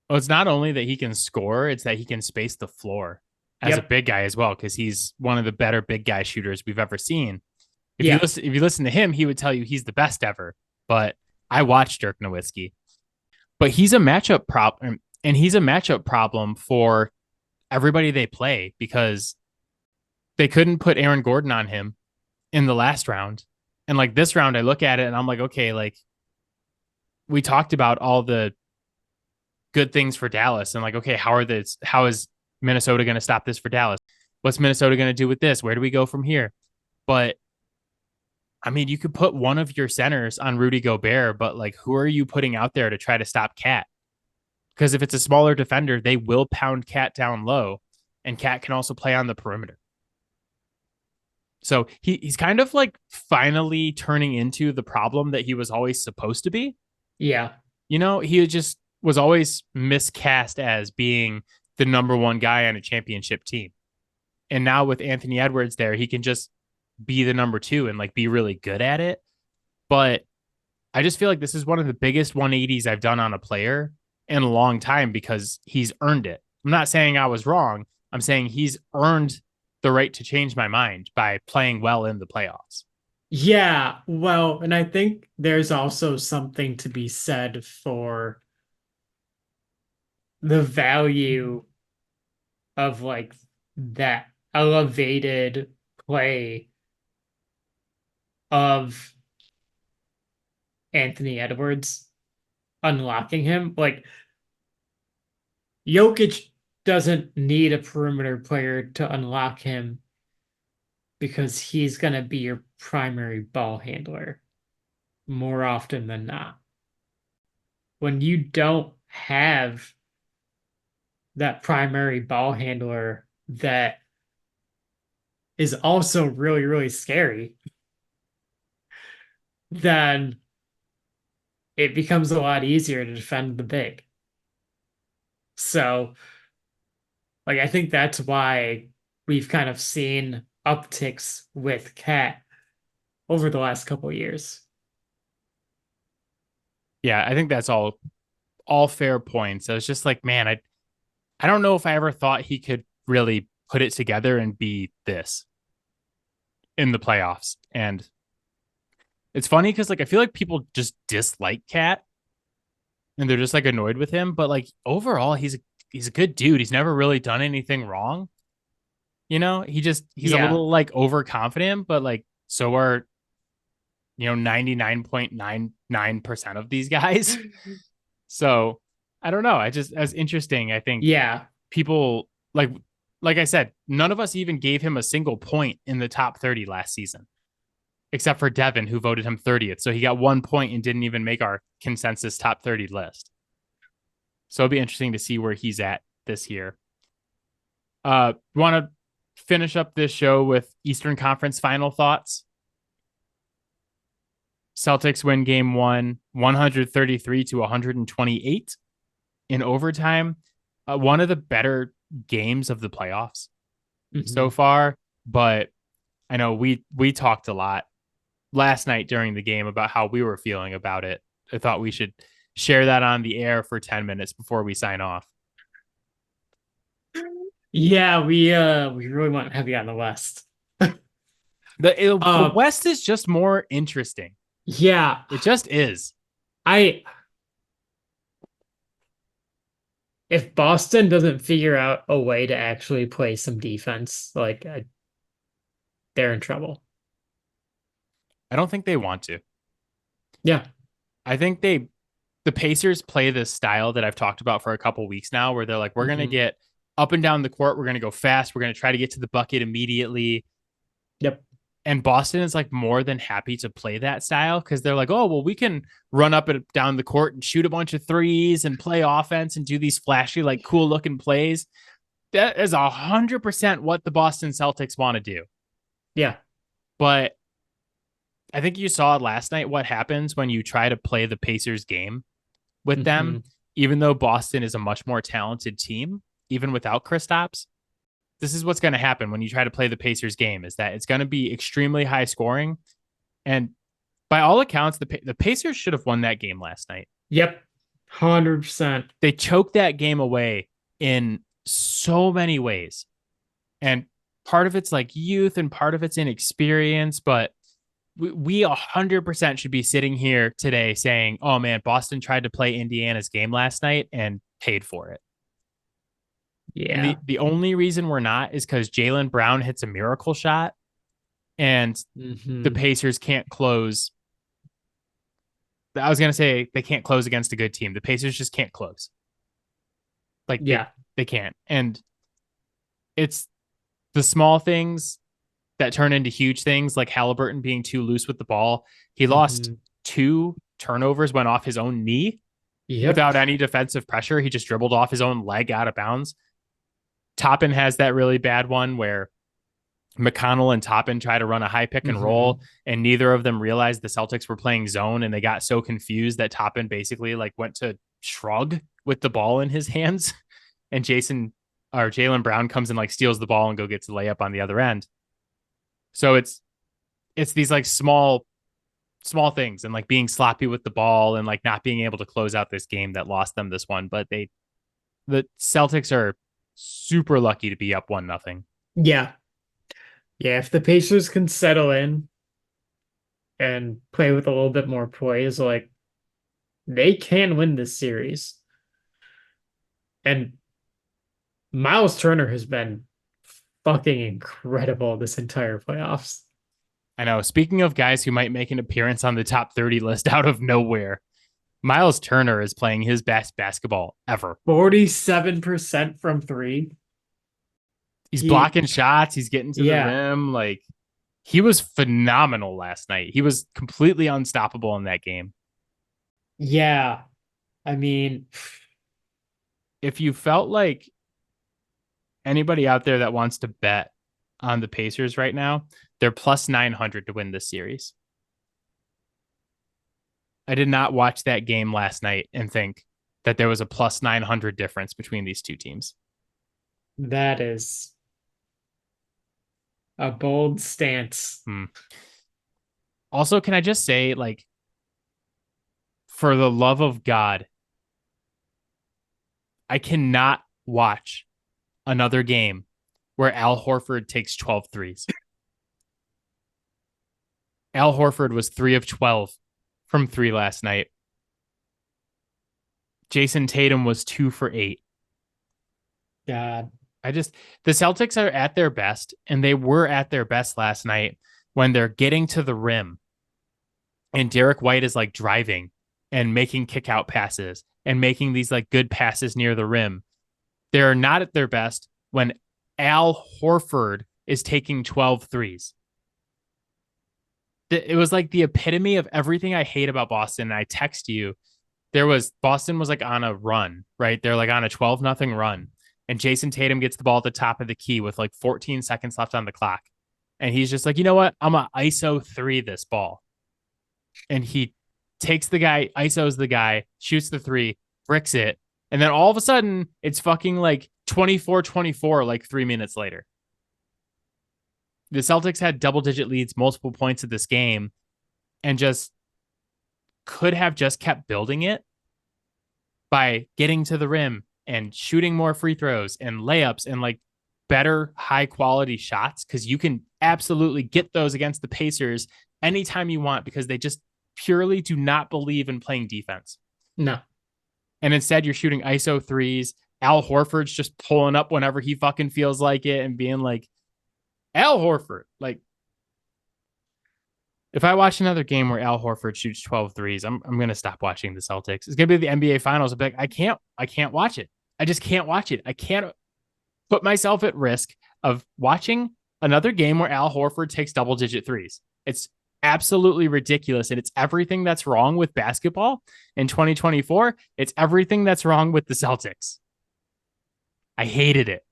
Well, it's not only that he can score, it's that he can space the floor as a big guy as well, because he's one of the better big guy shooters we've ever seen. If you listen to him, he would tell you he's the best ever. But I watched Dirk Nowitzki. But he's a matchup problem, and he's a matchup problem for everybody they play because they couldn't put Aaron Gordon on him in the last round. And like this round, I look at it and I'm like, okay, like we talked about all the good things for Dallas and like, okay, how is Minnesota going to stop this for Dallas? What's Minnesota going to do with this? Where do we go from here? But I mean, you could put one of your centers on Rudy Gobert, but like, who are you putting out there to try to stop Cat? Because if it's a smaller defender, they will pound Cat down low, and Cat can also play on the perimeter. So he's kind of like finally turning into the problem that he was always supposed to be. Yeah. You know, he just was always miscast as being the number one guy on a championship team. And now with Anthony Edwards there, he can just be the number two and like be really good at it. But I just feel like this is one of the biggest 180s I've done on a player in a long time because he's earned it. I'm not saying I was wrong. I'm saying he's earned the right to change my mind by playing well in the playoffs. Yeah, well, and I think there's also something to be said for the value of like that elevated play of Anthony Edwards unlocking him. Like Jokic doesn't need a perimeter player to unlock him because he's going to be your primary ball handler more often than not. When you don't have that primary ball handler that is also really, really scary, then it becomes a lot easier to defend the big. So, like, I think that's why we've kind of seen upticks with Cat over the last couple of years. Yeah, I think that's all fair points. I was just like, man, I don't know if I ever thought he could really put it together and be this in the playoffs. And it's funny because like I feel like people just dislike Cat and they're just like annoyed with him. But like overall, he's a good dude. He's never really done anything wrong. You know, he's a Yeah. little like overconfident, but like so are 99.99% of these guys. So I don't know. I just as interesting. I think Yeah. people like I said, none of us even gave him a single point in the top 30 last season, except for Devin, who voted him 30th. So he got 1 point and didn't even make our consensus top 30 list. So it'll be interesting to see where he's at this year. Want to finish up this show with Eastern Conference final thoughts? Celtics win game one, 133 to 128 in overtime. One of the better games of the playoffs so far, but I know we talked a lot last night during the game about how we were feeling about it. I thought we should share that on the air for 10 minutes before we sign off. Yeah, we really want heavy on the West. The West is just more interesting. Yeah, It just is. I if Boston doesn't figure out a way to actually play some defense, like they're in trouble. I don't think they want to. Yeah. I think the Pacers play this style that I've talked about for a couple weeks now, where they're like, we're going to get up and down the court. We're going to go fast. We're going to try to get to the bucket immediately. Yep. And Boston is like more than happy to play that style because they're like, oh, well, we can run up and down the court and shoot a bunch of threes and play offense and do these flashy, like cool looking plays. That is 100% what the Boston Celtics want to do. Yeah. But I think you saw last night what happens when you try to play the Pacers game with them, even though Boston is a much more talented team, even without Kristaps. This is what's going to happen when you try to play the Pacers game is that it's going to be extremely high scoring. And by all accounts, the Pacers should have won that game last night. Yep. 100%. They choked that game away in so many ways. And part of it's like youth and part of it's inexperience, but we 100% should be sitting here today saying, oh man, Boston tried to play Indiana's game last night and paid for it. Yeah. And the only reason we're not is because Jaylen Brown hits a miracle shot and the Pacers can't close. I was going to say they can't close against a good team. The Pacers just can't close. Like, yeah, they can't. And it's the small things that turn into huge things, like Halliburton being too loose with the ball. He lost 2 turnovers, went off his own knee without any defensive pressure. He just dribbled off his own leg out of bounds. Toppin has that really bad one where McConnell and Toppin try to run a high pick and roll, and neither of them realized the Celtics were playing zone, and they got so confused that Toppin basically like went to shrug with the ball in his hands, and Jaylen Brown comes and like steals the ball and gets the layup on the other end. So it's these like small things and like being sloppy with the ball and like not being able to close out this game that lost them this one. But the Celtics are super lucky to be up 1-0. Yeah. Yeah, if the Pacers can settle in and play with a little bit more poise, like they can win this series. And Miles Turner has been fucking incredible this entire playoffs. I know. Speaking of guys who might make an appearance on the top 30 list out of nowhere, Miles Turner is playing his best basketball ever. 47% from three. He's blocking shots. He's getting to the Yeah. rim. Like, he was phenomenal last night. He was completely unstoppable in that game. Yeah. I mean, if you felt like anybody out there that wants to bet on the Pacers right now, they're plus 900 to win this series. I did not watch that game last night and think that there was a plus 900 difference between these two teams. that is a bold stance. Also, can I just say, like, for the love of God, I cannot watch another game where Al Horford takes 12 threes. Al Horford was 3 of 12 from 3 last night. Jason Tatum was 2 for 8. God. The Celtics are at their best, and they were at their best last night when they're getting to the rim and Derek White is like driving and making kick out passes and making these like good passes near the rim. They're not at their best when Al Horford is taking 12 threes. It was like the epitome of everything I hate about Boston. And I text you, Boston was like on a run, right? They're like on a 12-0 run. And Jason Tatum gets the ball at the top of the key with like 14 seconds left on the clock. And he's just like, you know what? I'm going to ISO 3 this ball. And he takes the guy, ISOs the guy, shoots the 3, bricks it. And then all of a sudden, it's fucking like 24-24 like 3 minutes later. The Celtics had double-digit leads, multiple points of this game, and just could have just kept building it by getting to the rim and shooting more free throws and layups and like better high-quality shots, because you can absolutely get those against the Pacers anytime you want because they just purely do not believe in playing defense. No. And instead, you're shooting ISO 3s. Al Horford's just pulling up whenever he fucking feels like it and being like, Al Horford. Like, if I watch another game where Al Horford shoots 12 threes, I'm going to stop watching the Celtics. It's going to be the NBA Finals. I'll be like, I can't watch it. I just can't watch it. I can't put myself at risk of watching another game where Al Horford takes double-digit threes. It's absolutely ridiculous, and it's everything that's wrong with basketball in 2024. It's everything that's wrong with the Celtics. I hated it.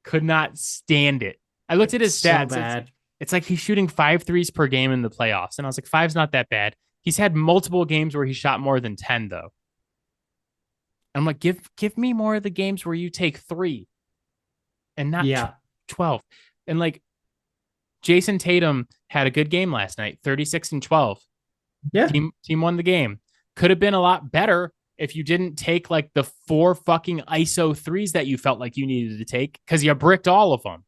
Could not stand it. I looked at his stats. So bad. It's like he's shooting 5 threes per game in the playoffs. And I was like, 5's not that bad. He's had multiple games where he shot more than 10, though. I'm like, give me more of the games where you take 3 and not 12. And like, Jason Tatum had a good game last night, 36-12. Yeah. Team won the game. Could have been a lot better if you didn't take like the 4 fucking ISO 3s that you felt like you needed to take because you bricked all of them.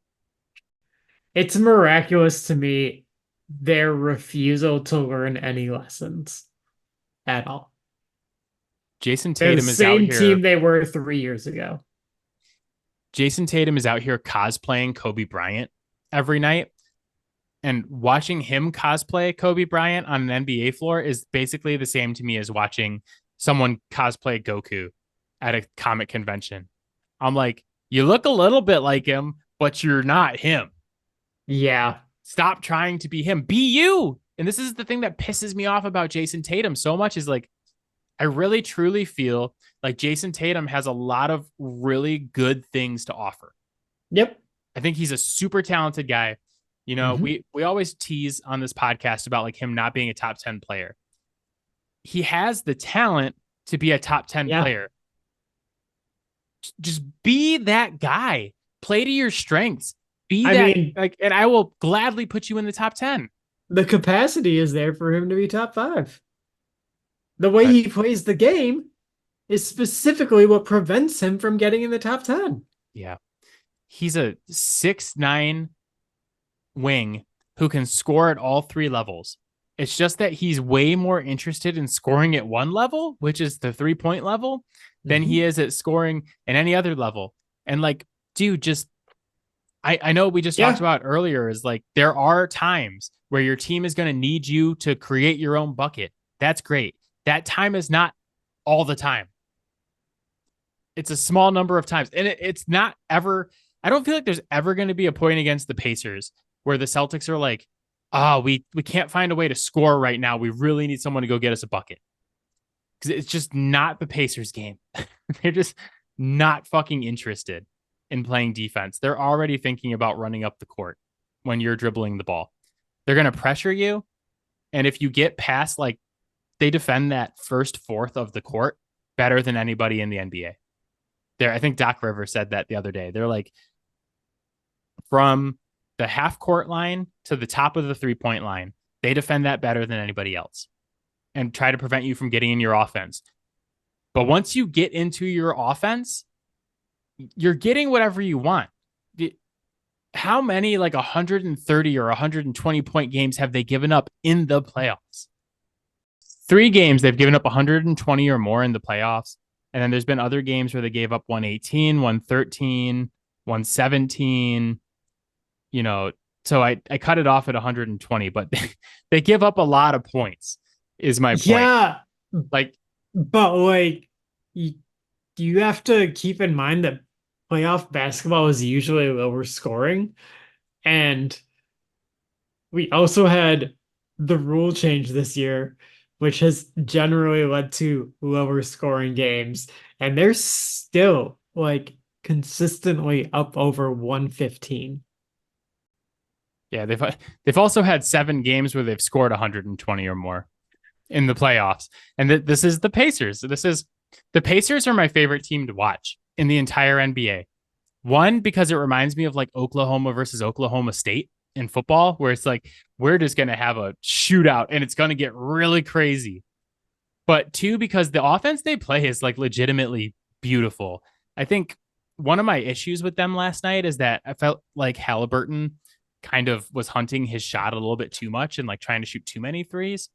It's miraculous to me their refusal to learn any lessons at all. Jason Tatum the is out here. Same team they were 3 years ago. Jason Tatum is out here cosplaying Kobe Bryant every night. And watching him cosplay Kobe Bryant on an NBA floor is basically the same to me as watching someone cosplay Goku at a comic convention. I'm like, you look a little bit like him, but you're not him. Yeah. Stop trying to be him. Be you. And this is the thing that pisses me off about Jason Tatum so much is like, I really truly feel like Jason Tatum has a lot of really good things to offer. Yep. I think he's a super talented guy. You know, we always tease on this podcast about like him not being a top 10 player. He has the talent, to be a top 10 Yeah. player. Just be that guy. Play to your strengths. Be I that, mean, like, and I will gladly put you in the top 10. the capacity is there for him to be top five. The way But he plays the game is specifically what prevents him from getting in the top 10. yeah, he's a 6'9" wing who can score at all three levels. It's just that he's way more interested in scoring at one level, which is the 3-point level, than he Mm-hmm. is at scoring at any other level. And like, dude, just I know we just talked Yeah. about earlier is like there are times where your team is going to need you to create your own bucket. That's great. That time is not all the time. It's a small number of times. And it's not ever, I don't feel like there's ever going to be a point against the Pacers where the Celtics are like, oh, we can't find a way to score right now. We really need someone to go get us a bucket. Because it's just not the Pacers game. They're just not fucking interested in playing defense. They're already thinking about running up the court when you're dribbling the ball. They're going to pressure you. And if you get past, like, they defend that first fourth of the court better than anybody in the NBA. There, I think Doc Rivers said that the other day. They're like, from the half court line to the top of the 3-point line, they defend that better than anybody else and try to prevent you from getting in your offense. But once you get into your offense, you're getting whatever you want. How many like 130 or 120 point games have they given up in the playoffs? 3 games they've given up 120 or more in the playoffs. And then there's been other games where they gave up 118, 113, 117, you know. So I cut it off at 120, but they give up a lot of points, is my point. Yeah. Like, But like you, you have to keep in mind that playoff basketball is usually lower scoring. And we also had the rule change this year, which has generally led to lower scoring games. And they're still like consistently up over 115. yeah, they've also had 7 games where they've scored 120 or more in the playoffs. And this is the Pacers. The Pacers are my favorite team to watch in the entire NBA. One, because it reminds me of like Oklahoma versus Oklahoma State in football, where it's like, we're just going to have a shootout and it's going to get really crazy. But two, because the offense they play is like legitimately beautiful. I think one of my issues with them last night is that I felt like Halliburton kind of was hunting his shot a little bit too much and like trying to shoot too many threes.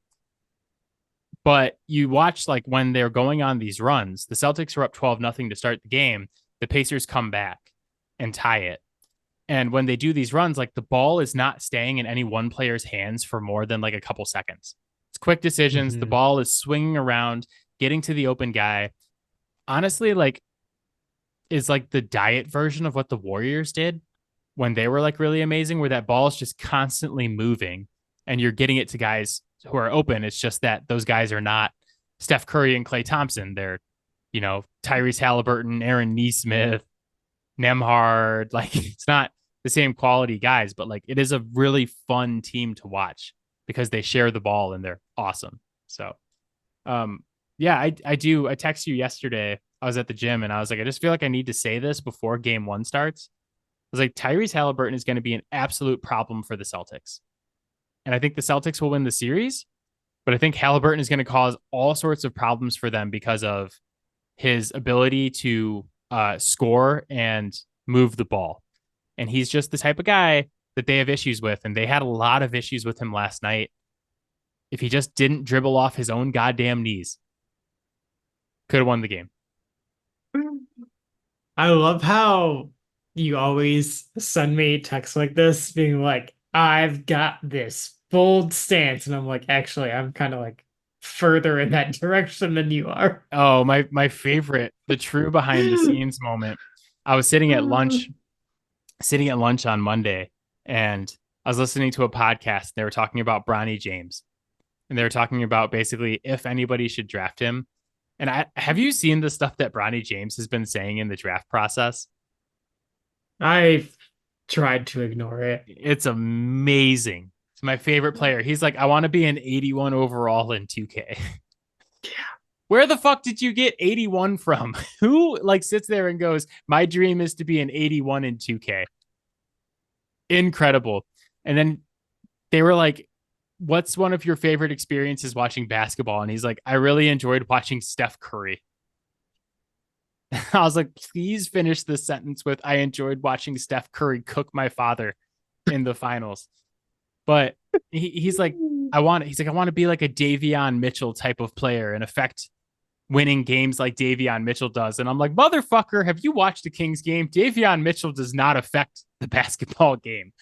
But you watch like when they're going on these runs, the Celtics are up 12-0 to start the game. The Pacers come back and tie it. And when they do these runs, like the ball is not staying in any one player's hands for more than like a couple seconds. It's quick decisions. The Mm-hmm. ball is swinging around, getting to the open guy. Honestly, like, is like the diet version of what the Warriors did when they were like really amazing, where that ball is just constantly moving and you're getting it to guys who are open. It's just that those guys are not Steph Curry and Klay Thompson. They're, Tyrese Halliburton, Aaron Nesmith, Nemhard. Like, it's not the same quality guys, but like it is a really fun team to watch because they share the ball and they're awesome. So, yeah, I do. I texted you yesterday. I was at the gym and I was like, I just feel like I need to say this before game one starts. I was like, Tyrese Halliburton is going to be an absolute problem for the Celtics. And I think the Celtics will win the series, but I think Halliburton is going to cause all sorts of problems for them because of his ability to score and move the ball. And he's just the type of guy that they have issues with. And they had a lot of issues with him last night. If he just didn't dribble off his own goddamn knees, could have won the game. I love how you always send me texts like this, being like, I've got this bold stance. And I'm like, actually, I'm kind of like further in that direction than you are. Oh, my favorite, the true behind the scenes moment. I was sitting at lunch on Monday, and I was listening to a podcast. They were talking about Bronny James, and they were talking about basically if anybody should draft him. And have you seen the stuff that Bronny James has been saying in the draft process? I've tried to ignore it. It's amazing. It's my favorite player. He's like, I want to be an 81 overall in 2K. Where the fuck did you get 81 from? Who like sits there and goes, my dream is to be an 81 in 2K? Incredible. And then they were like, what's one of your favorite experiences watching basketball? And he's like, I really enjoyed watching Steph Curry. I was like, please finish this sentence with, I enjoyed watching Steph Curry cook my father in the finals. But he's like, I want to be like a Davion Mitchell type of player and affect winning games like Davion Mitchell does. And I'm like, motherfucker, have you watched the Kings game? Davion Mitchell does not affect the basketball game.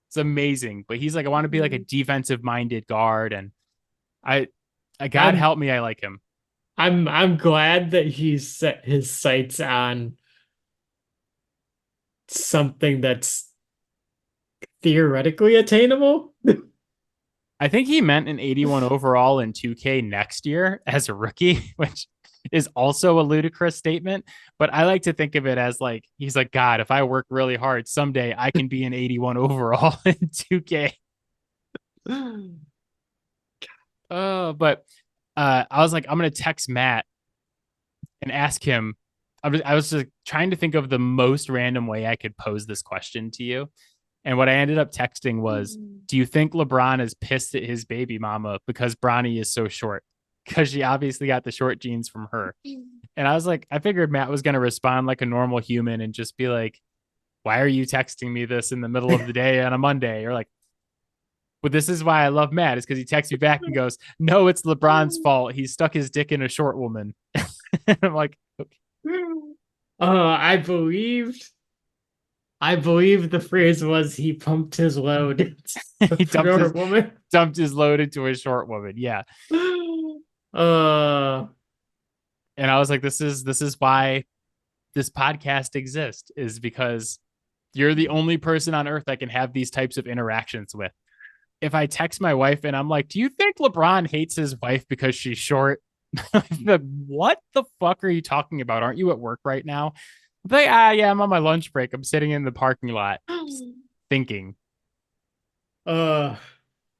It's amazing. But he's like, I want to be like a defensive minded guard. And I God I'm help me, I like him. I'm glad that he's set his sights on something that's theoretically attainable. I think he meant an 81 overall in 2K next year as a rookie, which is also a ludicrous statement. But I like to think of it as like, he's like, God, if I work really hard, someday I can be an 81 overall in 2K. But I was like, I'm going to text Matt and ask him. I was just trying to think of the most random way I could pose this question to you. And what I ended up texting was, do you think LeBron is pissed at his baby mama because Bronny is so short? Because she obviously got the short genes from her. And I was like, I figured Matt was going to respond like a normal human and just be like, why are you texting me this in the middle of the day on a Monday? Or like, but this is why I love Matt, is because he texts me back and goes, no, it's LeBron's fault. He stuck his dick in a short woman. I'm like, okay. I believe the phrase was he pumped his load. He Short woman. dumped his load into a short woman. Yeah. Uh, And I was like, this is why this podcast exists, is because you're the only person on earth I can have these types of interactions with. If I text my wife and I'm like, do you think LeBron hates his wife because she's short? What the fuck are you talking about? Aren't you at work right now? I'm like, yeah, I'm on my lunch break. I'm sitting in the parking lot thinking. uh,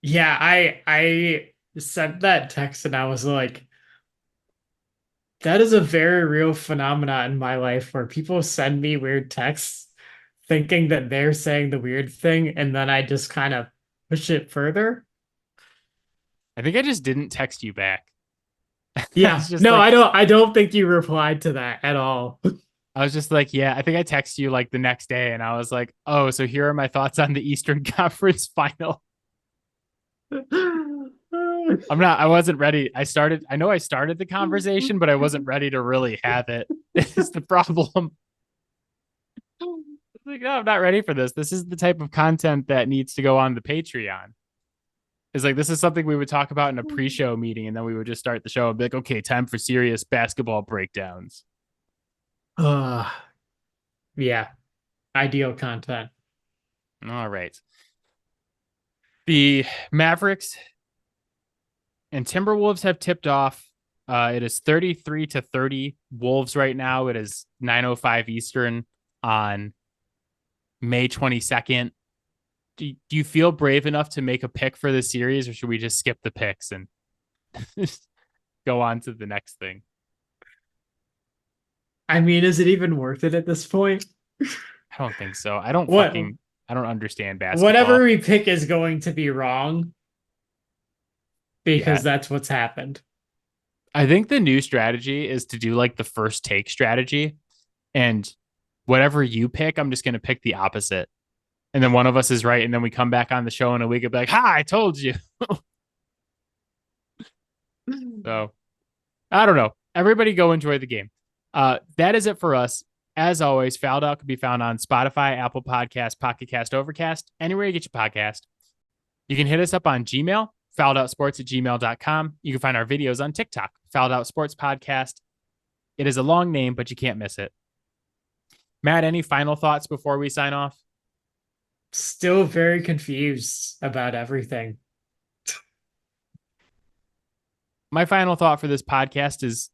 yeah, I sent that text and I was like, that is a very real phenomenon in my life where people send me weird texts thinking that they're saying the weird thing, and then I just kind of push it further. I think I just didn't text you back. Yeah. It's just No, like, I don't think you replied to that at all. I was just like, yeah, I think I texted you like the next day and I was like, oh, so here are my thoughts on the Eastern Conference final. I wasn't ready. I know I started the conversation, but I wasn't ready to really have it. This is the problem. Like, no, I'm not ready for this. This is the type of content that needs to go on the Patreon. It's like, this is something we would talk about in a pre-show meeting, and then we would just start the show and be like, okay, time for serious basketball breakdowns. Uh, yeah, ideal content. All right. The Mavericks and Timberwolves have tipped off. It is 33-30 Wolves right now. It is 9:05 Eastern on May 22nd. Do you feel brave enough to make a pick for the series, or should we just skip the picks and go on to the next thing? I mean, is it even worth it at this point? I don't think so. What I don't understand whatever basketball. we pick is going to be wrong Yeah. because that's what's happened. I think the new strategy is to do like the first take strategy, and whatever you pick, I'm just going to pick the opposite. And then one of us is right. And then we come back on the show in a week and be like, ha, I told you. So I don't know. Everybody go enjoy the game. That is it for us. As always, Fouled Out can be found on Spotify, Apple Podcasts, Pocket Cast, Overcast, anywhere you get your podcast. You can hit us up on Gmail, fouledoutsports@gmail.com. You can find our videos on TikTok, Fouled Out Sports Podcast. It is a long name, but you can't miss it. Matt, any final thoughts before we sign off? Still very confused about everything. My final thought for this podcast is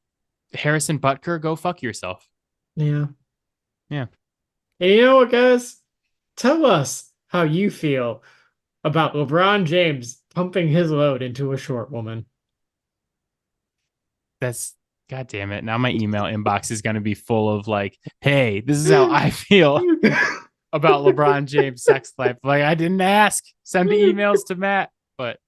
Harrison Butker, go fuck yourself. Yeah. Yeah. And you know what, guys? Tell us how you feel about LeBron James pumping his load into a short woman. That's God damn it. Now my email inbox is going to be full of like, hey, this is how I feel about LeBron James' sex life. Like, I didn't ask. Send the emails to Matt. But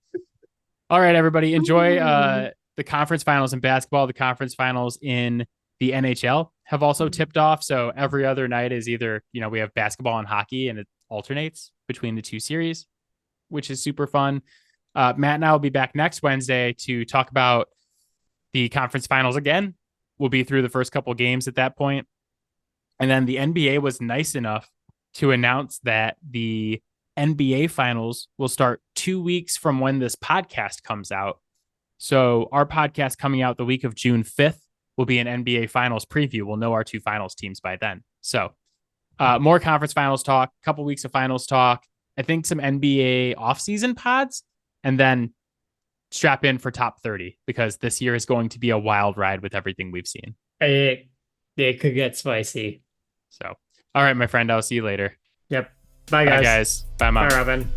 all right, everybody, enjoy the conference finals in basketball. The conference finals in the NHL have also tipped off. So every other night is either, we have basketball and hockey, and it alternates between the two series, which is super fun. Matt and I will be back next Wednesday to talk about the conference finals again. We'll be through the first couple games at that point. And then the NBA was nice enough to announce that the NBA finals will start 2 weeks from when this podcast comes out. So our podcast coming out the week of June 5th will be an NBA finals preview. We'll know our two finals teams by then. So more conference finals talk, a couple weeks of finals talk, I think some NBA offseason pods, and then strap in for top 30 because this year is going to be a wild ride with everything we've seen. It could get spicy. So, all right, my friend, I'll see you later. Yep. Bye, Bye, guys. guys. Bye, Mom. Bye, Robin.